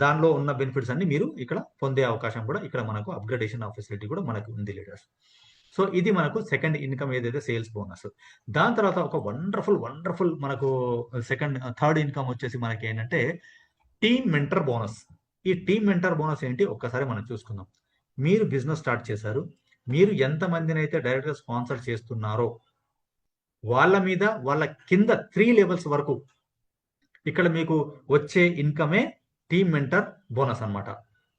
దానిలో ఉన్న బెనిఫిట్స్ అన్ని మీరు ఇక్కడ పొందే అవకాశం కూడా ఇక్కడ మనకు అప్గ్రేడేషన్ ఫెసిలిటీ కూడా మనకు ఉంది లీడర్స్. సో ఇది మనకు సెకండ్ ఇన్కమ్ ఏదైతే సేల్స్ బోనస్. దాని తర్వాత ఒక వండర్ఫుల్ మనకు థర్డ్ ఇన్కమ్ వచ్చేసి మనకి ఏంటంటే టీమ్ మెంటర్ బోనస్. ఈ టీమ్ మెంటర్ బోనస్ ఏంటి ఒక్కసారి మనం చూసుకుందాం. మీరు బిజినెస్ స్టార్ట్ చేశారు, మీరు ఎంతమందిని అయితే డైరెక్ట్గా స్పాన్సర్ చేస్తున్నారో వాళ్ళ మీద వాళ్ళ కింద 3 levels వరకు ఇక్కడ మీకు వచ్చే ఇన్కమే టీమ్ మెంటర్ బోనస్ అన్నమాట.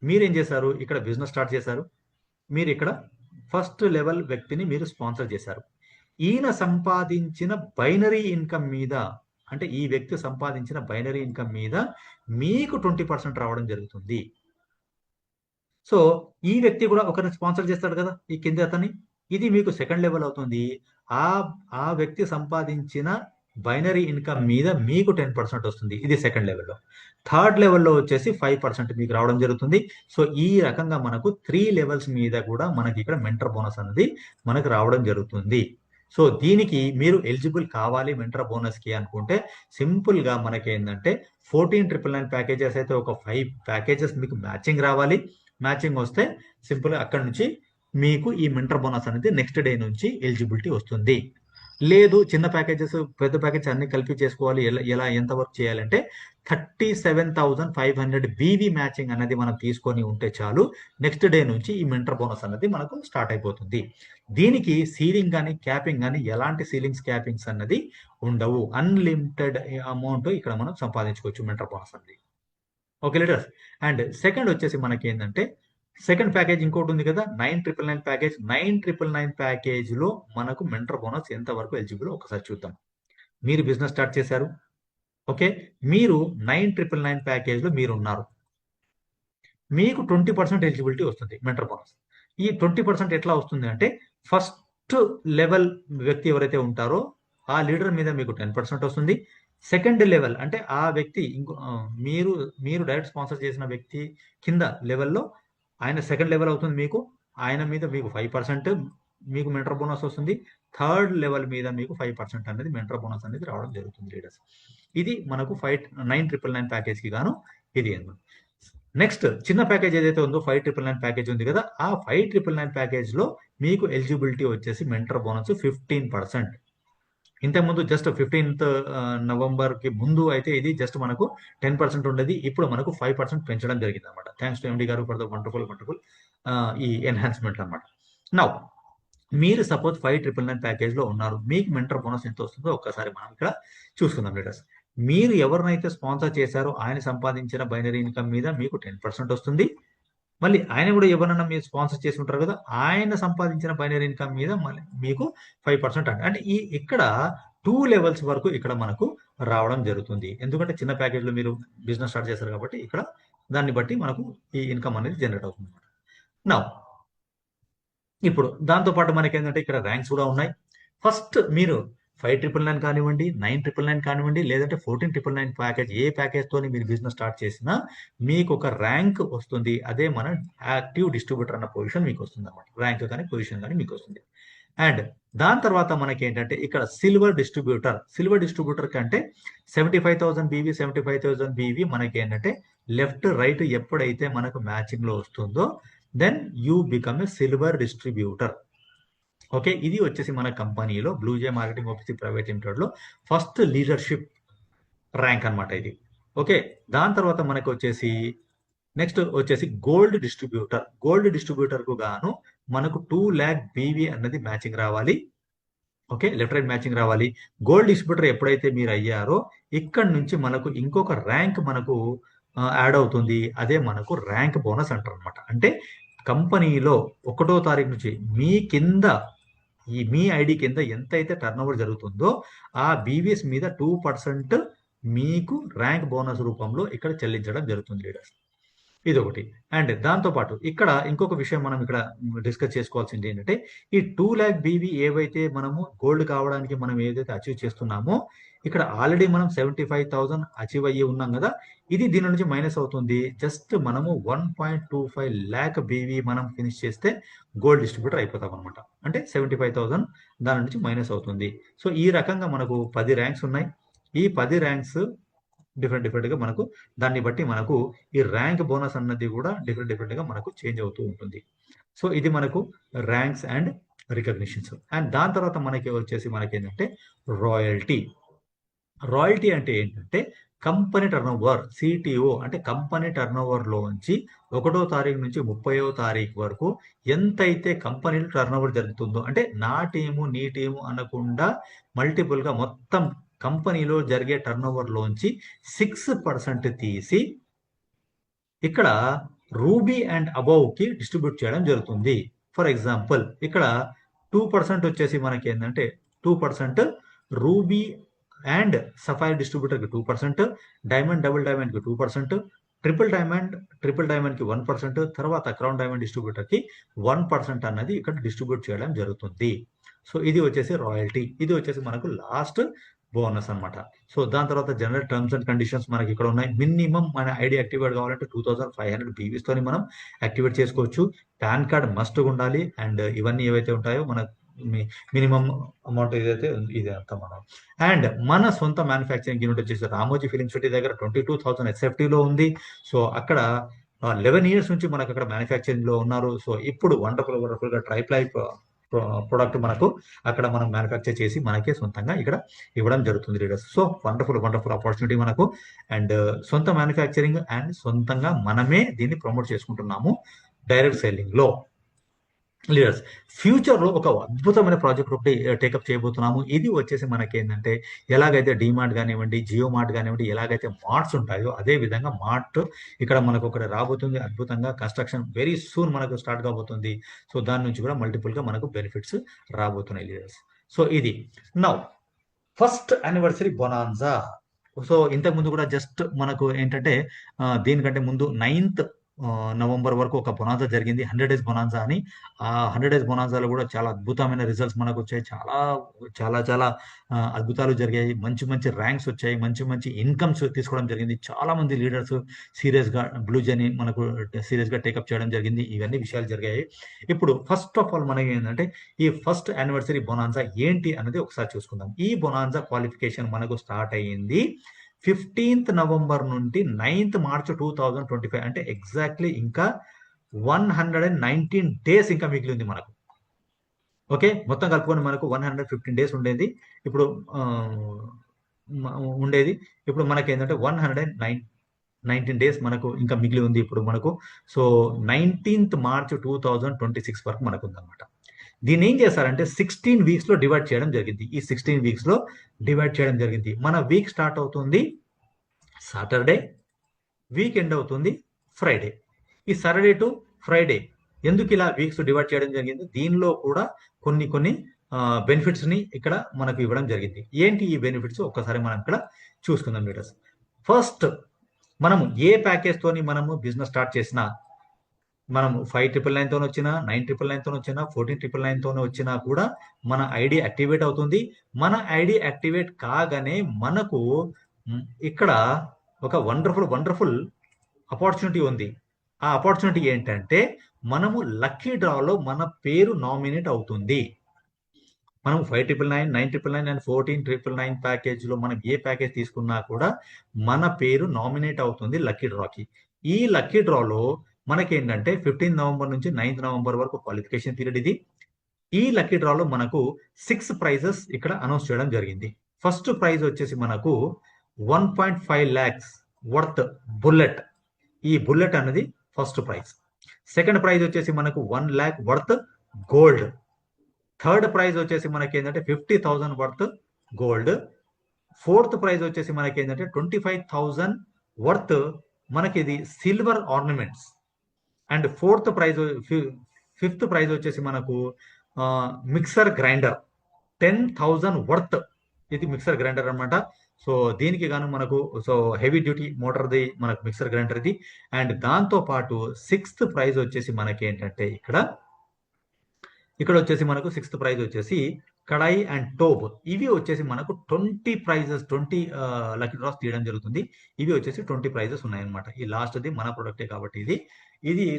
మీరేం చేశారు, ఇక్కడ బిజినెస్ స్టార్ట్ చేశారు, మీరు ఇక్కడ ఫస్ట్ లెవెల్ వ్యక్తిని మీరు స్పాన్సర్ చేశారు. ఈయన సంపాదించిన బైనరీ ఇన్కమ్ మీద అంటే ఈ వ్యక్తి సంపాదించిన బైనరీ ఇన్కమ్ మీద మీకు 20% రావడం జరుగుతుంది. సో ఈ వ్యక్తి కూడా ఒకరిని స్పాన్సర్ చేస్తాడు కదా ఈ కింద అతన్ని, ఇది మీకు సెకండ్ లెవెల్ అవుతుంది. ఆ వ్యక్తి సంపాదించిన బైనరీ ఇన్కమ్ మీద మీకు 10% వస్తుంది, ఇది సెకండ్ లెవెల్లో. థర్డ్ లెవెల్లో వచ్చేసి 5% మీకు రావడం జరుగుతుంది. సో ఈ రకంగా మనకు 3 levels మీద కూడా మనకి ఇక్కడ మెంటర్ బోనస్ అనేది మనకు రావడం జరుగుతుంది. సో దీనికి మీరు ఎలిజిబుల్ కావాలి మెంటర్ బోనస్కి అనుకుంటే సింపుల్గా మనకి ఏంటంటే 14,999 ప్యాకేజెస్ అయితే ఒక 5 ప్యాకేజెస్ మీకు మ్యాచింగ్ రావాలి. మ్యాచింగ్ వస్తే సింపుల్గా అక్కడ నుంచి మీకు ఈ మెంటర్ బోనస్ అనేది నెక్స్ట్ డే నుంచి ఎలిజిబిలిటీ వస్తుంది. లేదు చిన్న ప్యాకేజెస్ పెద్ద ప్యాకేజ్ అన్ని కలిపి చేసుకోవాలి, ఎలా ఎంత వర్క్ చేయాలంటే 37,500 బీవీ మ్యాచింగ్ అనేది మనం తీసుకొని ఉంటే చాలు, నెక్స్ట్ డే నుంచి ఈ మెంటర్ బోనస్ అనేది మనకు స్టార్ట్ అయిపోతుంది. దీనికి సీలింగ్ కానీ క్యాపింగ్ కానీ ఎలాంటి సీలింగ్స్ క్యాపింగ్స్ అన్నది ఉండవు, అన్లిమిటెడ్ అమౌంట్ ఇక్కడ మనం సంపాదించుకోవచ్చు మెంటర్ బోనస్ అనేది. Okay leaders. అండ్ సెకండ్ వచ్చేసి మనకి ఏంటంటే సెకండ్ ప్యాకేజ్ ఇంకోటి ఉంది కదా 9,999 ప్యాకేజ్. 9,999 ప్యాకేజ్ లో మనకు మెంటర్ బోనస్ ఎంత వరకు ఎలిజిబుల్ ఒకసారి చూద్దాం. మీరు బిజినెస్ స్టార్ట్ చేశారు, ఓకే, మీరు 9,999 ప్యాకేజ్ లో మీరు ఉన్నారు, మీకు 20% ఎలిజిబిలిటీ వస్తుంది మెంటర్ బోనస్. ఈ 20% ఎట్లా వస్తుంది అంటే ఫస్ట్ లెవెల్ వ్యక్తి ఎవరైతే ఉంటారో ఆ లీడర్ మీద మీకు 10% వస్తుంది. సెకండ్ లెవెల్ అంటే ఆ వ్యక్తి మీరు డైరెక్ట్ స్పాన్సర్ చేసిన వ్యక్తి కింద లెవెల్లో ఆయన సెకండ్ లెవెల్ అవుతుంది మీకు, ఆయన మీద మీకు 5% మీకు మెంటర్ బోనస్ వస్తుంది. థర్డ్ లెవెల్ మీద మీకు 5% అనేది మెంటర్ బోనస్ అనేది రావడం జరుగుతుంది లీడర్స్. ఇది మనకు 9,999 ప్యాకేజ్కి గాను ఇది అన్నమాట. నెక్స్ట్ చిన్న ప్యాకేజ్ ఏదైతే ఉందో 5,999 ప్యాకేజ్ ఉంది కదా, ఆ 5,999 ప్యాకేజ్ లో మీకు ఎలిజిబిలిటీ వచ్చేసి మెంటర్ బోనస్ 15%. ఇంతకుముందు జస్ట్ 15th నవంబర్ కి ముందు అయితే ఇది జస్ట్ మనకు 10% ఉండేది. ఇప్పుడు మనకు 5% పెంచడం జరిగింది అనమాట. థ్యాంక్స్ టు ఎండి గారు ఫర్ ద వండర్ఫుల్ ఈ ఎన్హాన్స్మెంట్ అనమాట. నౌ మీరు సపోజ్ 5,999 ప్యాకేజ్ లో ఉన్నారు, మీకు మెంటర్ బోనస్ ఎంత వస్తుందో ఒక్కసారి మనం ఇక్కడ చూసుకుందాం లీడర్స్. మీరు ఎవరినైతే స్పాన్సర్ చేశారో ఆయన సంపాదించిన బైనరీ ఇన్కమ్ మీద మీకు 10% వస్తుంది. మళ్ళీ ఆయన కూడా ఎవరన్నా మీరు స్పాన్సర్ చేసి ఉంటారు కదా, ఆయన సంపాదించిన బైనరీ ఇన్కమ్ మీద మళ్ళీ మీకు 5% అంటే ఇక్కడ 2 లెవెల్స్ వరకు ఇక్కడ మనకు రావడం జరుగుతుంది. ఎందుకంటే చిన్న ప్యాకేజ్ లో మీరు బిజినెస్ స్టార్ట్ చేశారు కాబట్టి ఇక్కడ దాన్ని బట్టి మనకు ఈ ఇన్కమ్ అనేది జనరేట్ అవుతుంది. నా ఇప్పుడు దాంతో పాటు మనకి ఏంటంటే ఇక్కడ ర్యాంక్స్ కూడా ఉన్నాయి. ఫస్ట్ మీరు 5,999 కానివ్వండి, 9,999 కానివ్వండి, లేదంటే 14,999 ప్యాకేజ్, ఏ ప్యాకేజ్ తోని మీరు బిజినెస్ స్టార్ట్ చేసినా మీకు ఒక ర్యాంక్ వస్తుంది. అదే మన యాక్టివ్ డిస్ట్రిబ్యూటర్ అన్న పొజిషన్ మీకు వస్తుంది అనమాట. ర్యాంక్ కానీ పొజిషన్ కానీ మీకు వస్తుంది. అండ్ దాని తర్వాత మనకి ఏంటంటే ఇక్కడ సిల్వర్ డిస్ట్రిబ్యూటర్ కంటే 75,000 బీవీ 75,000 బీవీ మనకి ఏంటంటే లెఫ్ట్ రైట్ ఎప్పుడైతే మనకు మ్యాచింగ్ లో వస్తుందో then you become a silver distributor. Okay, ఇది వచ్చేసి మన కంపెనీలో BlueJ marketing office private limited లో ఫస్ట్ లీడర్షిప్ ర్యాంక్ అనమాట ఇది. ఓకే, దాని తర్వాత మనకు వచ్చేసి నెక్స్ట్ వచ్చేసి గోల్డ్ డిస్ట్రిబ్యూటర్ కు గాను మనకు 2 lakh బీవీ అన్నది మ్యాచింగ్ రావాలి. ఓకే, లెఫ్ట్ రైట్ మ్యాచింగ్ రావాలి. గోల్డ్ డిస్ట్రిబ్యూటర్ ఎప్పుడైతే మీరు అయ్యారో ఇక్కడ నుంచి మనకు ఇంకొక ర్యాంక్ మనకు యాడ్ అవుతుంది. అదే మనకు ర్యాంక్ బోనస్ అంటారు అనమాట. అంటే కంపెనీలో 1వ తారీఖు నుంచి మీ కింద మీ ఐడి కింద ఎంతైతే టర్న్ ఓవర్ జరుగుతుందో ఆ బీవీఎస్ మీద 2% మీకు ర్యాంక్ బోనస్ రూపంలో ఇక్కడ చెల్లించడం జరుగుతుంది లీడర్స్. ఇది ఒకటి. అండ్ దాంతో పాటు ఇక్కడ ఇంకొక విషయం మనం ఇక్కడ డిస్కస్ చేసుకోవాల్సింది ఏంటంటే ఈ 2 lakh బీవీ ఏవైతే మనము గోల్డ్ కావడానికి మనం ఏదైతే అచీవ్ చేస్తున్నామో ఇక్కడ ఆల్రెడీ మనం 75,000 అచీవ్ అయ్యి ఉన్నాం కదా, ఇది దీని నుంచి మైనస్ అవుతుంది. జస్ట్ మనము 1.25 lakh బీవీ మనం ఫినిష్ చేస్తే గోల్డ్ డిస్ట్రిబ్యూటర్ అయిపోతాం అనమాట. అంటే 75,000 దాని నుంచి మైనస్ అవుతుంది. సో ఈ రకంగా మనకు 10 ర్యాంక్స్ ఉన్నాయి. ఈ 10 ర్యాంక్స్ డిఫరెంట్ గా మనకు దాన్ని బట్టి మనకు ఈ ర్యాంక్ బోనస్ అన్నది కూడా డిఫరెంట్ గా మనకు చేంజ్ అవుతూ ఉంటుంది. సో ఇది మనకు ర్యాంక్స్ అండ్ రికగ్నిషన్స్. అండ్ దాని తర్వాత మనకి వచ్చేసి మనకి ఏంటంటే రాయల్టీ అంటే ఏంటంటే కంపెనీ టర్న్ ఓవర్, సిటిఓ అంటే కంపెనీ టర్న్ ఓవర్ లోంచి 1వ తారీఖు నుంచి 30వ తారీఖు వరకు ఎంతైతే కంపెనీలో టర్న్ ఓవర్ జరుగుతుందో, అంటే నా టీము నీ టీము అనకుండా మల్టిపుల్ గా మొత్తం కంపెనీలో జరిగే టర్న్ ఓవర్ లోంచి 6% తీసి ఇక్కడ రూబీ అండ్ అబౌవ్ కి డిస్ట్రిబ్యూట్ చేయడం జరుగుతుంది. ఫర్ ఎగ్జాంపుల్ ఇక్కడ 2% వచ్చేసి మనకి ఏంటంటే 2% రూబీ అండ్ సఫైర్ డిస్ట్రిబ్యూటర్ కి 2%, డైమండ్ డబుల్ డైమండ్ కి 2%, ట్రిపుల్ డైమండ్ కి 1%, తర్వాత క్రౌన్ డైమండ్ డిస్ట్రిబ్యూటర్ కి 1% అన్నది ఇక్కడ డిస్ట్రిబ్యూట్ చేయడం జరుగుతుంది. సో ఇది వచ్చేసి రాయల్టీ. ఇది వచ్చేసి మనకు లాస్ట్ బోనస్ అనమాట. సో దాని తర్వాత జనరల్ టర్మ్స్ అండ్ కండిషన్స్ మనకి ఇక్కడ ఉన్నాయి. మినిమం మన ఐడి యాక్టివేట్ కావాలంటే 2,500 బీవీస్ తోని మనం యాక్టివేట్ చేసుకోవచ్చు. పాన్ కార్డ్ మస్ట్ ఉండాలి. అండ్ ఇవన్నీ ఏవైతే ఉంటాయో మన మినిమం అమౌంట్ ఏదైతే ఇది అంతా మనం. అండ్ మన సొంత మ్యానుఫ్యాక్చరింగ్ యూనిట్ వచ్చేసి రామోజీ ఫిలిం సిటీ దగ్గర 22,000 SFT లో ఉంది. సో అక్కడ 11 years నుంచి మనకు అక్కడ మ్యానుఫ్యాక్చరింగ్ లో ఉన్నారు. సో ఇప్పుడు వండర్ఫుల్ గా ట్రైప్లై ప్రొడక్ట్ మనకు అక్కడ మనం మ్యానుఫ్యాక్చర్ చేసి మనకే సొంతంగా ఇక్కడ ఇవ్వడం జరుగుతుంది లీడర్స్. సో వండర్ఫుల్ ఆపర్చునిటీ మనకు. అండ్ సొంత మ్యానుఫ్యాక్చరింగ్ అండ్ సొంతంగా మనమే దీన్ని ప్రమోట్ చేసుకుంటున్నాము డైరెక్ట్ సెల్లింగ్ లో లీడర్స్. ఫ్యూచర్ లో ఒక అద్భుతమైన ప్రాజెక్ట్ ఒకటి టేకప్ చేయబోతున్నాము. ఇది వచ్చేసి మనకి ఏంటంటే ఎలాగైతే డిమార్ట్ కానివ్వండి, జియో మార్ట్ కానివ్వండి, ఎలాగైతే మార్ట్స్ ఉంటాయో అదే విధంగా మార్ట్ ఇక్కడ మనకు ఒకటి రాబోతుంది. అద్భుతంగా కన్స్ట్రక్షన్ వెరీ సూన్ మనకు స్టార్ట్ కాబోతుంది. సో దాని నుంచి కూడా మల్టిపుల్ గా మనకు బెనిఫిట్స్ రాబోతున్నాయి లీడర్స్. సో ఇది now first anniversary bonanza. So ఇంతకు ముందు కూడా జస్ట్ మనకు ఏంటంటే దీనికంటే ముందు 9th నవంబర్ వరకు ఒక బొనాన్జా జరిగింది, 100 days బొనాన్జా అని. ఆ 100 days బొనాన్జాలో కూడా చాలా అద్భుతమైన రిజల్ట్స్ మనకు వచ్చాయి. చాలా అద్భుతాలు జరిగాయి. మంచి ర్యాంక్స్ వచ్చాయి. మంచి ఇన్కమ్స్ తీసుకోవడం జరిగింది. చాలా మంది లీడర్స్ సీరియస్ గా బ్లూజేని మనకు సీరియస్ గా టేకప్ చేయడం జరిగింది. ఇవన్నీ విషయాలు జరిగాయి. ఇప్పుడు ఫస్ట్ ఆఫ్ ఆల్ మనకి ఏంటంటే ఈ ఫస్ట్ యానివర్సరీ బొనాన్జా ఏంటి అన్నది ఒకసారి చూసుకుందాం. ఈ బొనాన్జా క్వాలిఫికేషన్ మనకు స్టార్ట్ అయ్యింది 15th నవంబర్ నుండి 9th మార్చ్ 2025 అంటే ఎగ్జాక్ట్లీ ఇంకా 119 డేస్ ఇంకా మిగిలి ఉంది మనకు. ఓకే, మొత్తం కలుపుకొని మనకు 115 డేస్ ఉండేది ఇప్పుడు ఉండేది. ఇప్పుడు మనకి ఏంటంటే 119 డేస్ మనకు ఇంకా మిగిలి ఉంది ఇప్పుడు మనకు. సో 19th మార్చ్ 2026 వరకు మనకు ఉందన్నమాట. దీన్ని ఏం చేస్తారంటే 16 వీక్స్ లో డివైడ్ చేయడం జరిగింది. ఈ 16 వీక్స్ లో డివైడ్ చేయడం జరిగింది. మన వీక్ స్టార్ట్ అవుతుంది సాటర్డే, వీక్ ఎండ్ అవుతుంది ఫ్రైడే. ఈ సాటర్డే టు ఫ్రైడే ఎందుకు ఇలా వీక్స్ డివైడ్ చేయడం జరిగింది? దీనిలో కూడా కొన్ని బెనిఫిట్స్ ని ఇక్కడ మనకు ఇవ్వడం జరిగింది. ఏంటి ఈ బెనిఫిట్స్ ఒక్కసారి మనం ఇక్కడ చూసుకుందాం లీడర్స్. ఫస్ట్, మనము ఏ ప్యాకేజ్ తోని మనము బిజినెస్ స్టార్ట్ చేసినా, మనం 5999 తో వచ్చినా, 9999 తో వచ్చినా, 14999 తో వచ్చినా కూడా మన ఐడి యాక్టివేట్ అవుతుంది. మన ఐడి యాక్టివేట్ కాగానే మనకు ఇక్కడ ఒక వండర్ఫుల్ ఆపర్చునిటీ ఉంది. ఆ ఆపర్చునిటీ ఏంటంటే మనము లక్కీ డ్రాలో మన పేరు నామినేట్ అవుతుంది. మనం 5999, 9999 అండ్ 14999 ప్యాకేజ్ లో మనం ఏ ప్యాకేజ్ తీసుకున్నా కూడా మన పేరు నామినేట్ అవుతుంది లక్కీ డ్రాకి. ఈ లక్కీ డ్రాలో మనకేంటంటే 15 నవంబర్ నుంచి 9th నవంబర్ వరకు క్వాలిఫికేషన్ పీరియడ్ ఇది. ఈ లక్కీ డ్రాలో మనకు 6 ప్రైజెస్ ఇక్కడ అనౌన్స్ చేయడం జరిగింది. ఫస్ట్ ప్రైజ్ వచ్చేసి మనకు 1.5 lakhs వర్త్ బుల్లెట్. ఈ బుల్లెట్ అనేది ఫస్ట్ ప్రైజ్. సెకండ్ ప్రైజ్ వచ్చేసి మనకు 1 lakh worth gold. Third prize వచ్చేసి మనకి ఏంటంటే 50,000 వర్త్ గోల్డ్. ఫోర్త్ ప్రైజ్ వచ్చేసి మనకి ఏంటంటే 25,000 వర్త్ మనకి ఇది silver ornaments. And fifth prize వచ్చేసి మనకు మిక్సర్ గ్రైండర్ 10,000 వర్త్. ఇది మిక్సర్ గ్రైండర్ అనమాట. సో దీనికి గాను మనకు హెవీ డ్యూటీ మోటార్ది మనకు మిక్సర్ గ్రైండర్ ఇది. అండ్ దాంతో పాటు సిక్స్త్ ప్రైజ్ వచ్చేసి మనకి ఏంటంటే ఇక్కడ వచ్చేసి మనకు సిక్స్త్ ప్రైజ్ వచ్చేసి కడాయి అండ్ టోబ్. ఇవి వచ్చేసి మనకు 20 ప్రైజెస్, 20 లక్కీ డ్రాస్ తీయడం జరుగుతుంది. ఇవి వచ్చేసి 20 ప్రైజెస్ ఉన్నాయన్నమాట. ఈ లాస్ట్ది మన ప్రొడక్టే కాబట్టి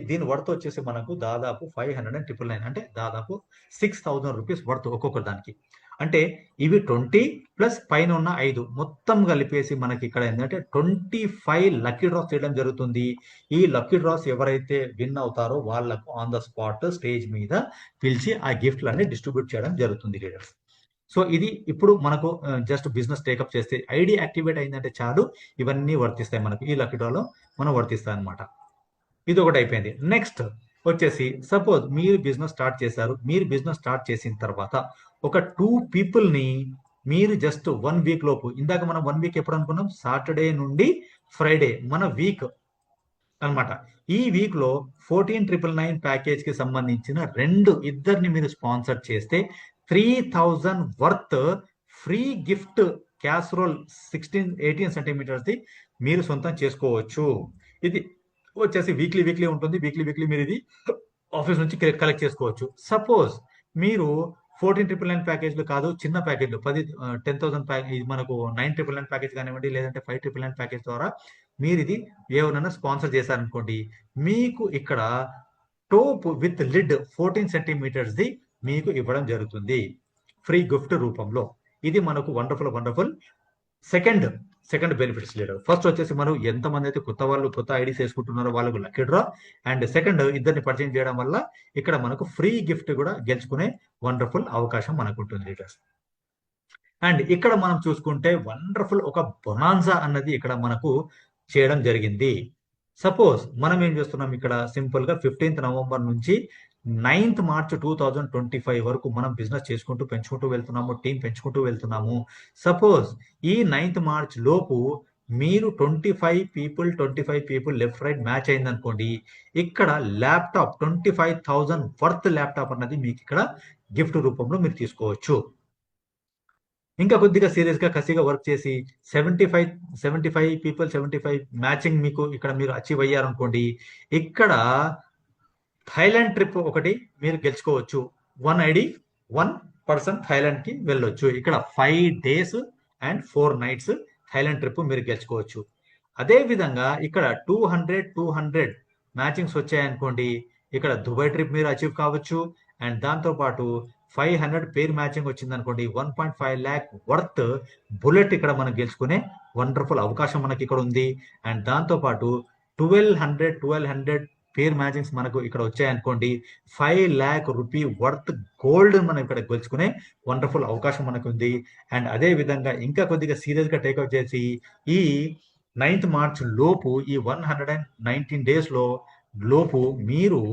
దీని వర్త్ వచ్చేసి మనకు దాదాపు 599 అంటే దాదాపు 6,000 రూపీస్ వర్త్ ఒక్కొక్క దానికి. అంటే ఇవి 20 ప్లస్ పైన ఉన్న 5 మొత్తం కలిపేసి మనకి ఇక్కడ ఏంటంటే 25 లక్కీ డ్రాస్ చేయడం జరుగుతుంది. ఈ లక్కీ డ్రాస్ ఎవరైతే విన్ అవుతారో వాళ్లకు ఆన్ ద స్పాట్ స్టేజ్ మీద పిలిచి ఆ గిఫ్ట్లన్నీ డిస్ట్రిబ్యూట్ చేయడం జరుగుతుంది లీడర్స్. సో ఇది ఇప్పుడు మనకు జస్ట్ బిజినెస్ టేకప్ చేస్తే ఐడి యాక్టివేట్ అయిందంటే చాలు, ఇవన్నీ వర్తిస్తాయి మనకు. ఈ లక్కీ డ్రాలో మనం వర్తిస్తాయి అనమాట. ఇది ఒకటి అయిపోయింది. నెక్స్ట్ వచ్చేసి సపోజ్ మీరు బిజినెస్ స్టార్ట్ చేశారు. మీరు బిజినెస్ స్టార్ట్ చేసిన తర్వాత ఒక 2 people ని మీరు జస్ట్ 1 week లోపు, ఇందాక మనం 1 week ఎప్పుడు అనుకున్నాం? సాటర్డే నుండి ఫ్రైడే మన వీక్ అనమాట. ఈ వీక్ లో 14,999 ప్యాకేజ్ కి సంబంధించిన ఇద్దరిని మీరు స్పాన్సర్ చేస్తే 3,000 worth free gift casserole 18 centimetres మీరు సొంతం చేసుకోవచ్చు. ఇది వచ్చేసి వీక్లీ ఉంటుంది. వీక్లీ మీరు ఇది ఆఫీస్ నుంచి కలెక్ట్ చేసుకోవచ్చు. సపోజ్ మీరు 14,999 ప్యాకేజ్లు కాదు, చిన్న ప్యాకేజ్లు 10,000 ప్యాకేజ్, మనకు 9,999 ప్యాకేజ్ కానివ్వండి, లేదంటే 5,999 ప్యాకేజ్ ద్వారా మీరు ఇది ఏమైనా స్పాన్సర్ చేశారనుకోండి, మీకు ఇక్కడ టోప్ విత్ లిడ్ 14 సెంటీమీటర్స్ మీకు ఇవ్వడం జరుగుతుంది ఫ్రీ గిఫ్ట్ రూపంలో. ఇది మనకు wonderful second benefits leader. First వచ్చేసి మనం ఎంతమంది అయితే కొత్త ఐడీస్ వేసుకుంటున్నారో వాళ్ళకు లక్కీ డ్రా. అండ్ సెకండ్, ఇద్దరిని పరిచయం చేయడం వల్ల ఇక్కడ మనకు ఫ్రీ గిఫ్ట్ కూడా గెలుచుకునే వండర్ఫుల్ అవకాశం మనకు ఉంటుంది లీడర్స్. అండ్ ఇక్కడ మనం చూసుకుంటే వండర్ఫుల్ ఒక బొనాన్సా అన్నది ఇక్కడ మనకు చేయడం జరిగింది. సపోజ్ మనం ఏం చేస్తున్నాం ఇక్కడ సింపుల్ గా 15th నవంబర్ నుంచి 9th మార్చ్ 2025 వరకు మనం బిజినెస్ చేసుకుంటూ పెంచుకుంటూ వెళ్తున్నాము, టీం పెంచుకుంటూ వెళ్తున్నాము. సపోజ్ ఈ 9th మార్చ్ లోపు మీరు 25 పీపుల్ లెఫ్ట్ రైట్ మ్యాచ్ అయింది అనుకోండి, ఇక్కడ ల్యాప్టాప్ 25,000 వర్త్ ల్యాప్టాప్ అన్నది మీకు ఇక్కడ గిఫ్ట్ రూపంలో మీరు తీసుకోవచ్చు. ఇంకా కొద్దిగా సీరియస్ గా కసిగా వర్క్ చేసి 75 పీపుల్ 75 మ్యాచింగ్ మీకు ఇక్కడ మీరు అచీవ్ అయ్యారనుకోండి, ఇక్కడ థైలాండ్ ట్రిప్ ఒకటి మీరు గెలుచుకోవచ్చు. 1 ID 1 person థైలాండ్ కి వెళ్ళొచ్చు. ఇక్కడ 5 days and 4 nights Thailand trip మీరు గెలుచుకోవచ్చు. అదే విధంగా ఇక్కడ 200 మ్యాచింగ్స్ వచ్చాయనుకోండి, ఇక్కడ దుబాయ్ ట్రిప్ మీరు అచీవ్ కావచ్చు. అండ్ దాంతో పాటు 500 పేర్ మ్యాచింగ్ వచ్చింది అనుకోండి, 1.5 lakh వర్త్ బుల్లెట్ ఇక్కడ మనం గెలుచుకునే వండర్ఫుల్ అవకాశం మనకి ఇక్కడ ఉంది. అండ్ దాంతో పాటు 1200 పేర్ మ్యాచింగ్స్ మనకు ఇక్కడ వచ్చాయనుకోండి, 5 lakh రూపీ వర్త్ గోల్డ్ మనం ఇక్కడ గెలుచుకునే వండర్ఫుల్ అవకాశం మనకు ఉంది. అండ్ అదే విధంగా ఇంకా కొద్దిగా సీరియస్ గా టేకప్ చేసి ఈ 9th March లోపు ఈ 119 days లోపు మీరు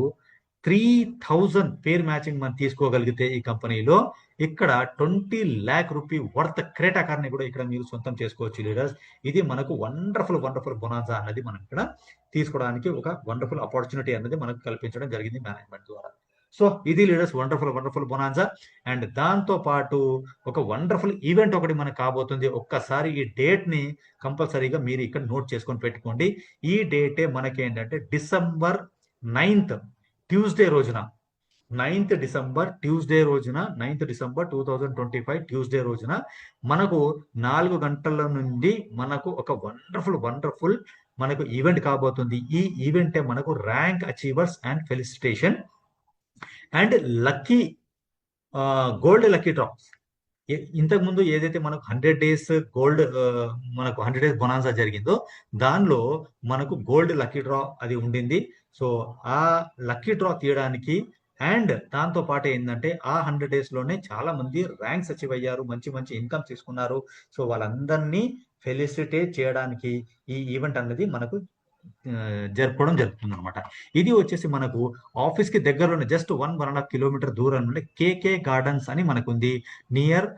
3000 పేర్ మ్యాచింగ్ మనం తీసుకోగలిగితే ఈ కంపెనీలో ఇక్కడ 20 lakh రూపీ వర్త్ క్రేటా కార్ని కూడా ఇక్కడ మీరు సొంతం చేసుకోవచ్చు లీడర్స్. ఇది మనకు వండర్ఫుల్ బొనాన్సా అన్నది మనం ఇక్కడ తీసుకోవడానికి ఒక వండర్ఫుల్ ఆపర్చునిటీ అన్నది మనకు కల్పించడం జరిగింది మేనేజ్మెంట్ ద్వారా. సో ఇది లీడర్స్ వండర్ఫుల్ బొనాన్సా. అండ్ దాంతో పాటు ఒక వండర్ఫుల్ ఈవెంట్ ఒకటి మనకు కాబోతుంది. ఒక్కసారి ఈ డేట్ ని కంపల్సరీగా మీరు ఇక్కడ నోట్ చేసుకొని పెట్టుకోండి. ఈ డేటే మనకి ఏంటంటే December 9th ట్యూస్డే రోజున 9th December ట్యూస్డే రోజున 9th December 2025 ట్యూస్డే రోజున మనకు 4 గంటల నుండి మనకు ఒక వండర్ఫుల్ మనకు ఈవెంట్ కాబోతుంది. ఈ ఈవెంటే మనకు rank achievers and felicitation and lucky gold lucky drops. ఇంతకు ముందు ఏదైతే మనకు 100 days గోల్డ్ మనకు 100 days బొనాన్సా జరిగిందో దానిలో మనకు గోల్డ్ లక్కీ డ్రా అది ఉండింది. సో ఆ లక్కీ డ్రా తీయడానికి అండ్ దాంతో పాటు ఏంటంటే ఆ 100 days లోనే చాలా మంది ర్యాంక్స్ అచీవ్ అయ్యారు, మంచి ఇన్కమ్ తీసుకున్నారు. సో వాళ్ళందరినీ ఫెలిసిటేట్ చేయడానికి ఈ ఈవెంట్ అనేది మనకు జరుపుకోవడం జరుగుతుంది అనమాట. ఇది వచ్చేసి మనకు ఆఫీస్ కి దగ్గరలోనే జస్ట్ 1.5 kilometer దూరం నుండి కేకే గార్డెన్స్ అని మనకు ఉంది. నియర్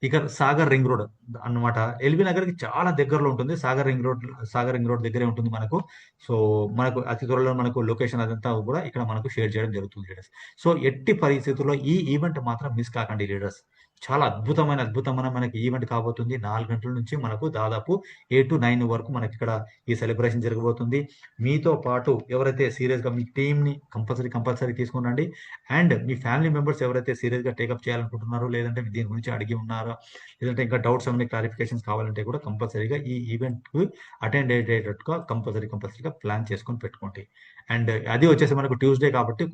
ఇక సాగర్ రింగ్ రోడ్ అన్నమాట. ఎల్బీ నగర్ కి చాలా దగ్గరలో ఉంటుంది. సాగర్ రింగ్ రోడ్ దగ్గరే ఉంటుంది మనకు. సో మనకు అతి త్వరలో మనకు లొకేషన్ అదంతా కూడా ఇక్కడ మనకు షేర్ చేయడం జరుగుతుంది లీడర్స్. సో ఎట్టి పరిస్థితుల్లో ఈ ఈవెంట్ మాత్రం మిస్ కాకండి లీడర్స్. చాలా అద్భుతమైన మనకి ఈవెంట్ కాబోతుంది. 4 గంటల నుంచి మనకు దాదాపు 8 to 9 వరకు మనకి ఇక్కడ ఈ సెలబ్రేషన్ జరగబోతుంది. మీతో పాటు ఎవరైతే సీరియస్ గా మీ టీమ్ ని కంపల్సరీ తీసుకునండి. అండ్ మీ ఫ్యామిలీ మెంబర్స్ ఎవరైతే సీరియస్ గా టేకప్ చేయాలనుకుంటున్నారో, లేదంటే దీని గురించి అడిగి ఉన్నారో, లేదంటే ఇంకా డౌట్స్ ఏమైనా క్లారిఫికేషన్స్ కావాలంటే కూడా కంపల్సరీగా ఈ ఈవెంట్ కు అటెండ్ అయ్యేటట్టుగా కంపల్సరీగా ప్లాన్ చేసుకొని పెట్టుకోండి. అండ్ అది వచ్చేసి మనకు ట్యూస్డే కాబట్టి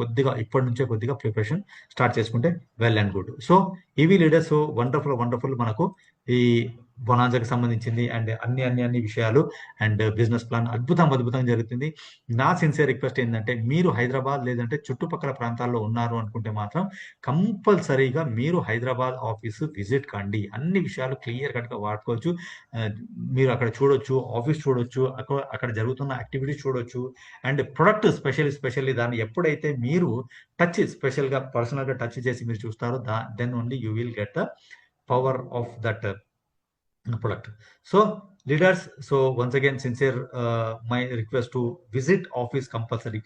ఇప్పటి నుంచే కొద్దిగా ప్రిపరేషన్ స్టార్ట్ చేసుకుంటే వెల్ అండ్ గుడ్. సో ఇవి లీడర్స్ వండర్ఫుల్ మనకు ఈ బొనాన్సాకి సంబంధించింది అండ్ అన్ని విషయాలు అండ్ బిజినెస్ ప్లాన్ అద్భుతంగా జరుగుతుంది. నా సిన్సియర్ రిక్వెస్ట్ ఏంటంటే మీరు హైదరాబాద్ లేదంటే చుట్టుపక్కల ప్రాంతాల్లో ఉన్నారు అనుకుంటే మాత్రం కంపల్సరీగా మీరు హైదరాబాద్ ఆఫీస్ విజిట్ కండి. అన్ని విషయాలు క్లియర్ కట్ గా వాడుకోవచ్చు. మీరు అక్కడ చూడొచ్చు, ఆఫీస్ చూడొచ్చు, అక్కడ జరుగుతున్న యాక్టివిటీస్ చూడొచ్చు. అండ్ ప్రొడక్ట్ స్పెషల్లీ దాన్ని ఎప్పుడైతే మీరు స్పెషల్ గా పర్సనల్ గా టచ్ చేసి మీరు చూస్తారో then only you will get the power of that product. So leaders, so once again sincere my request to visit office compulsorily.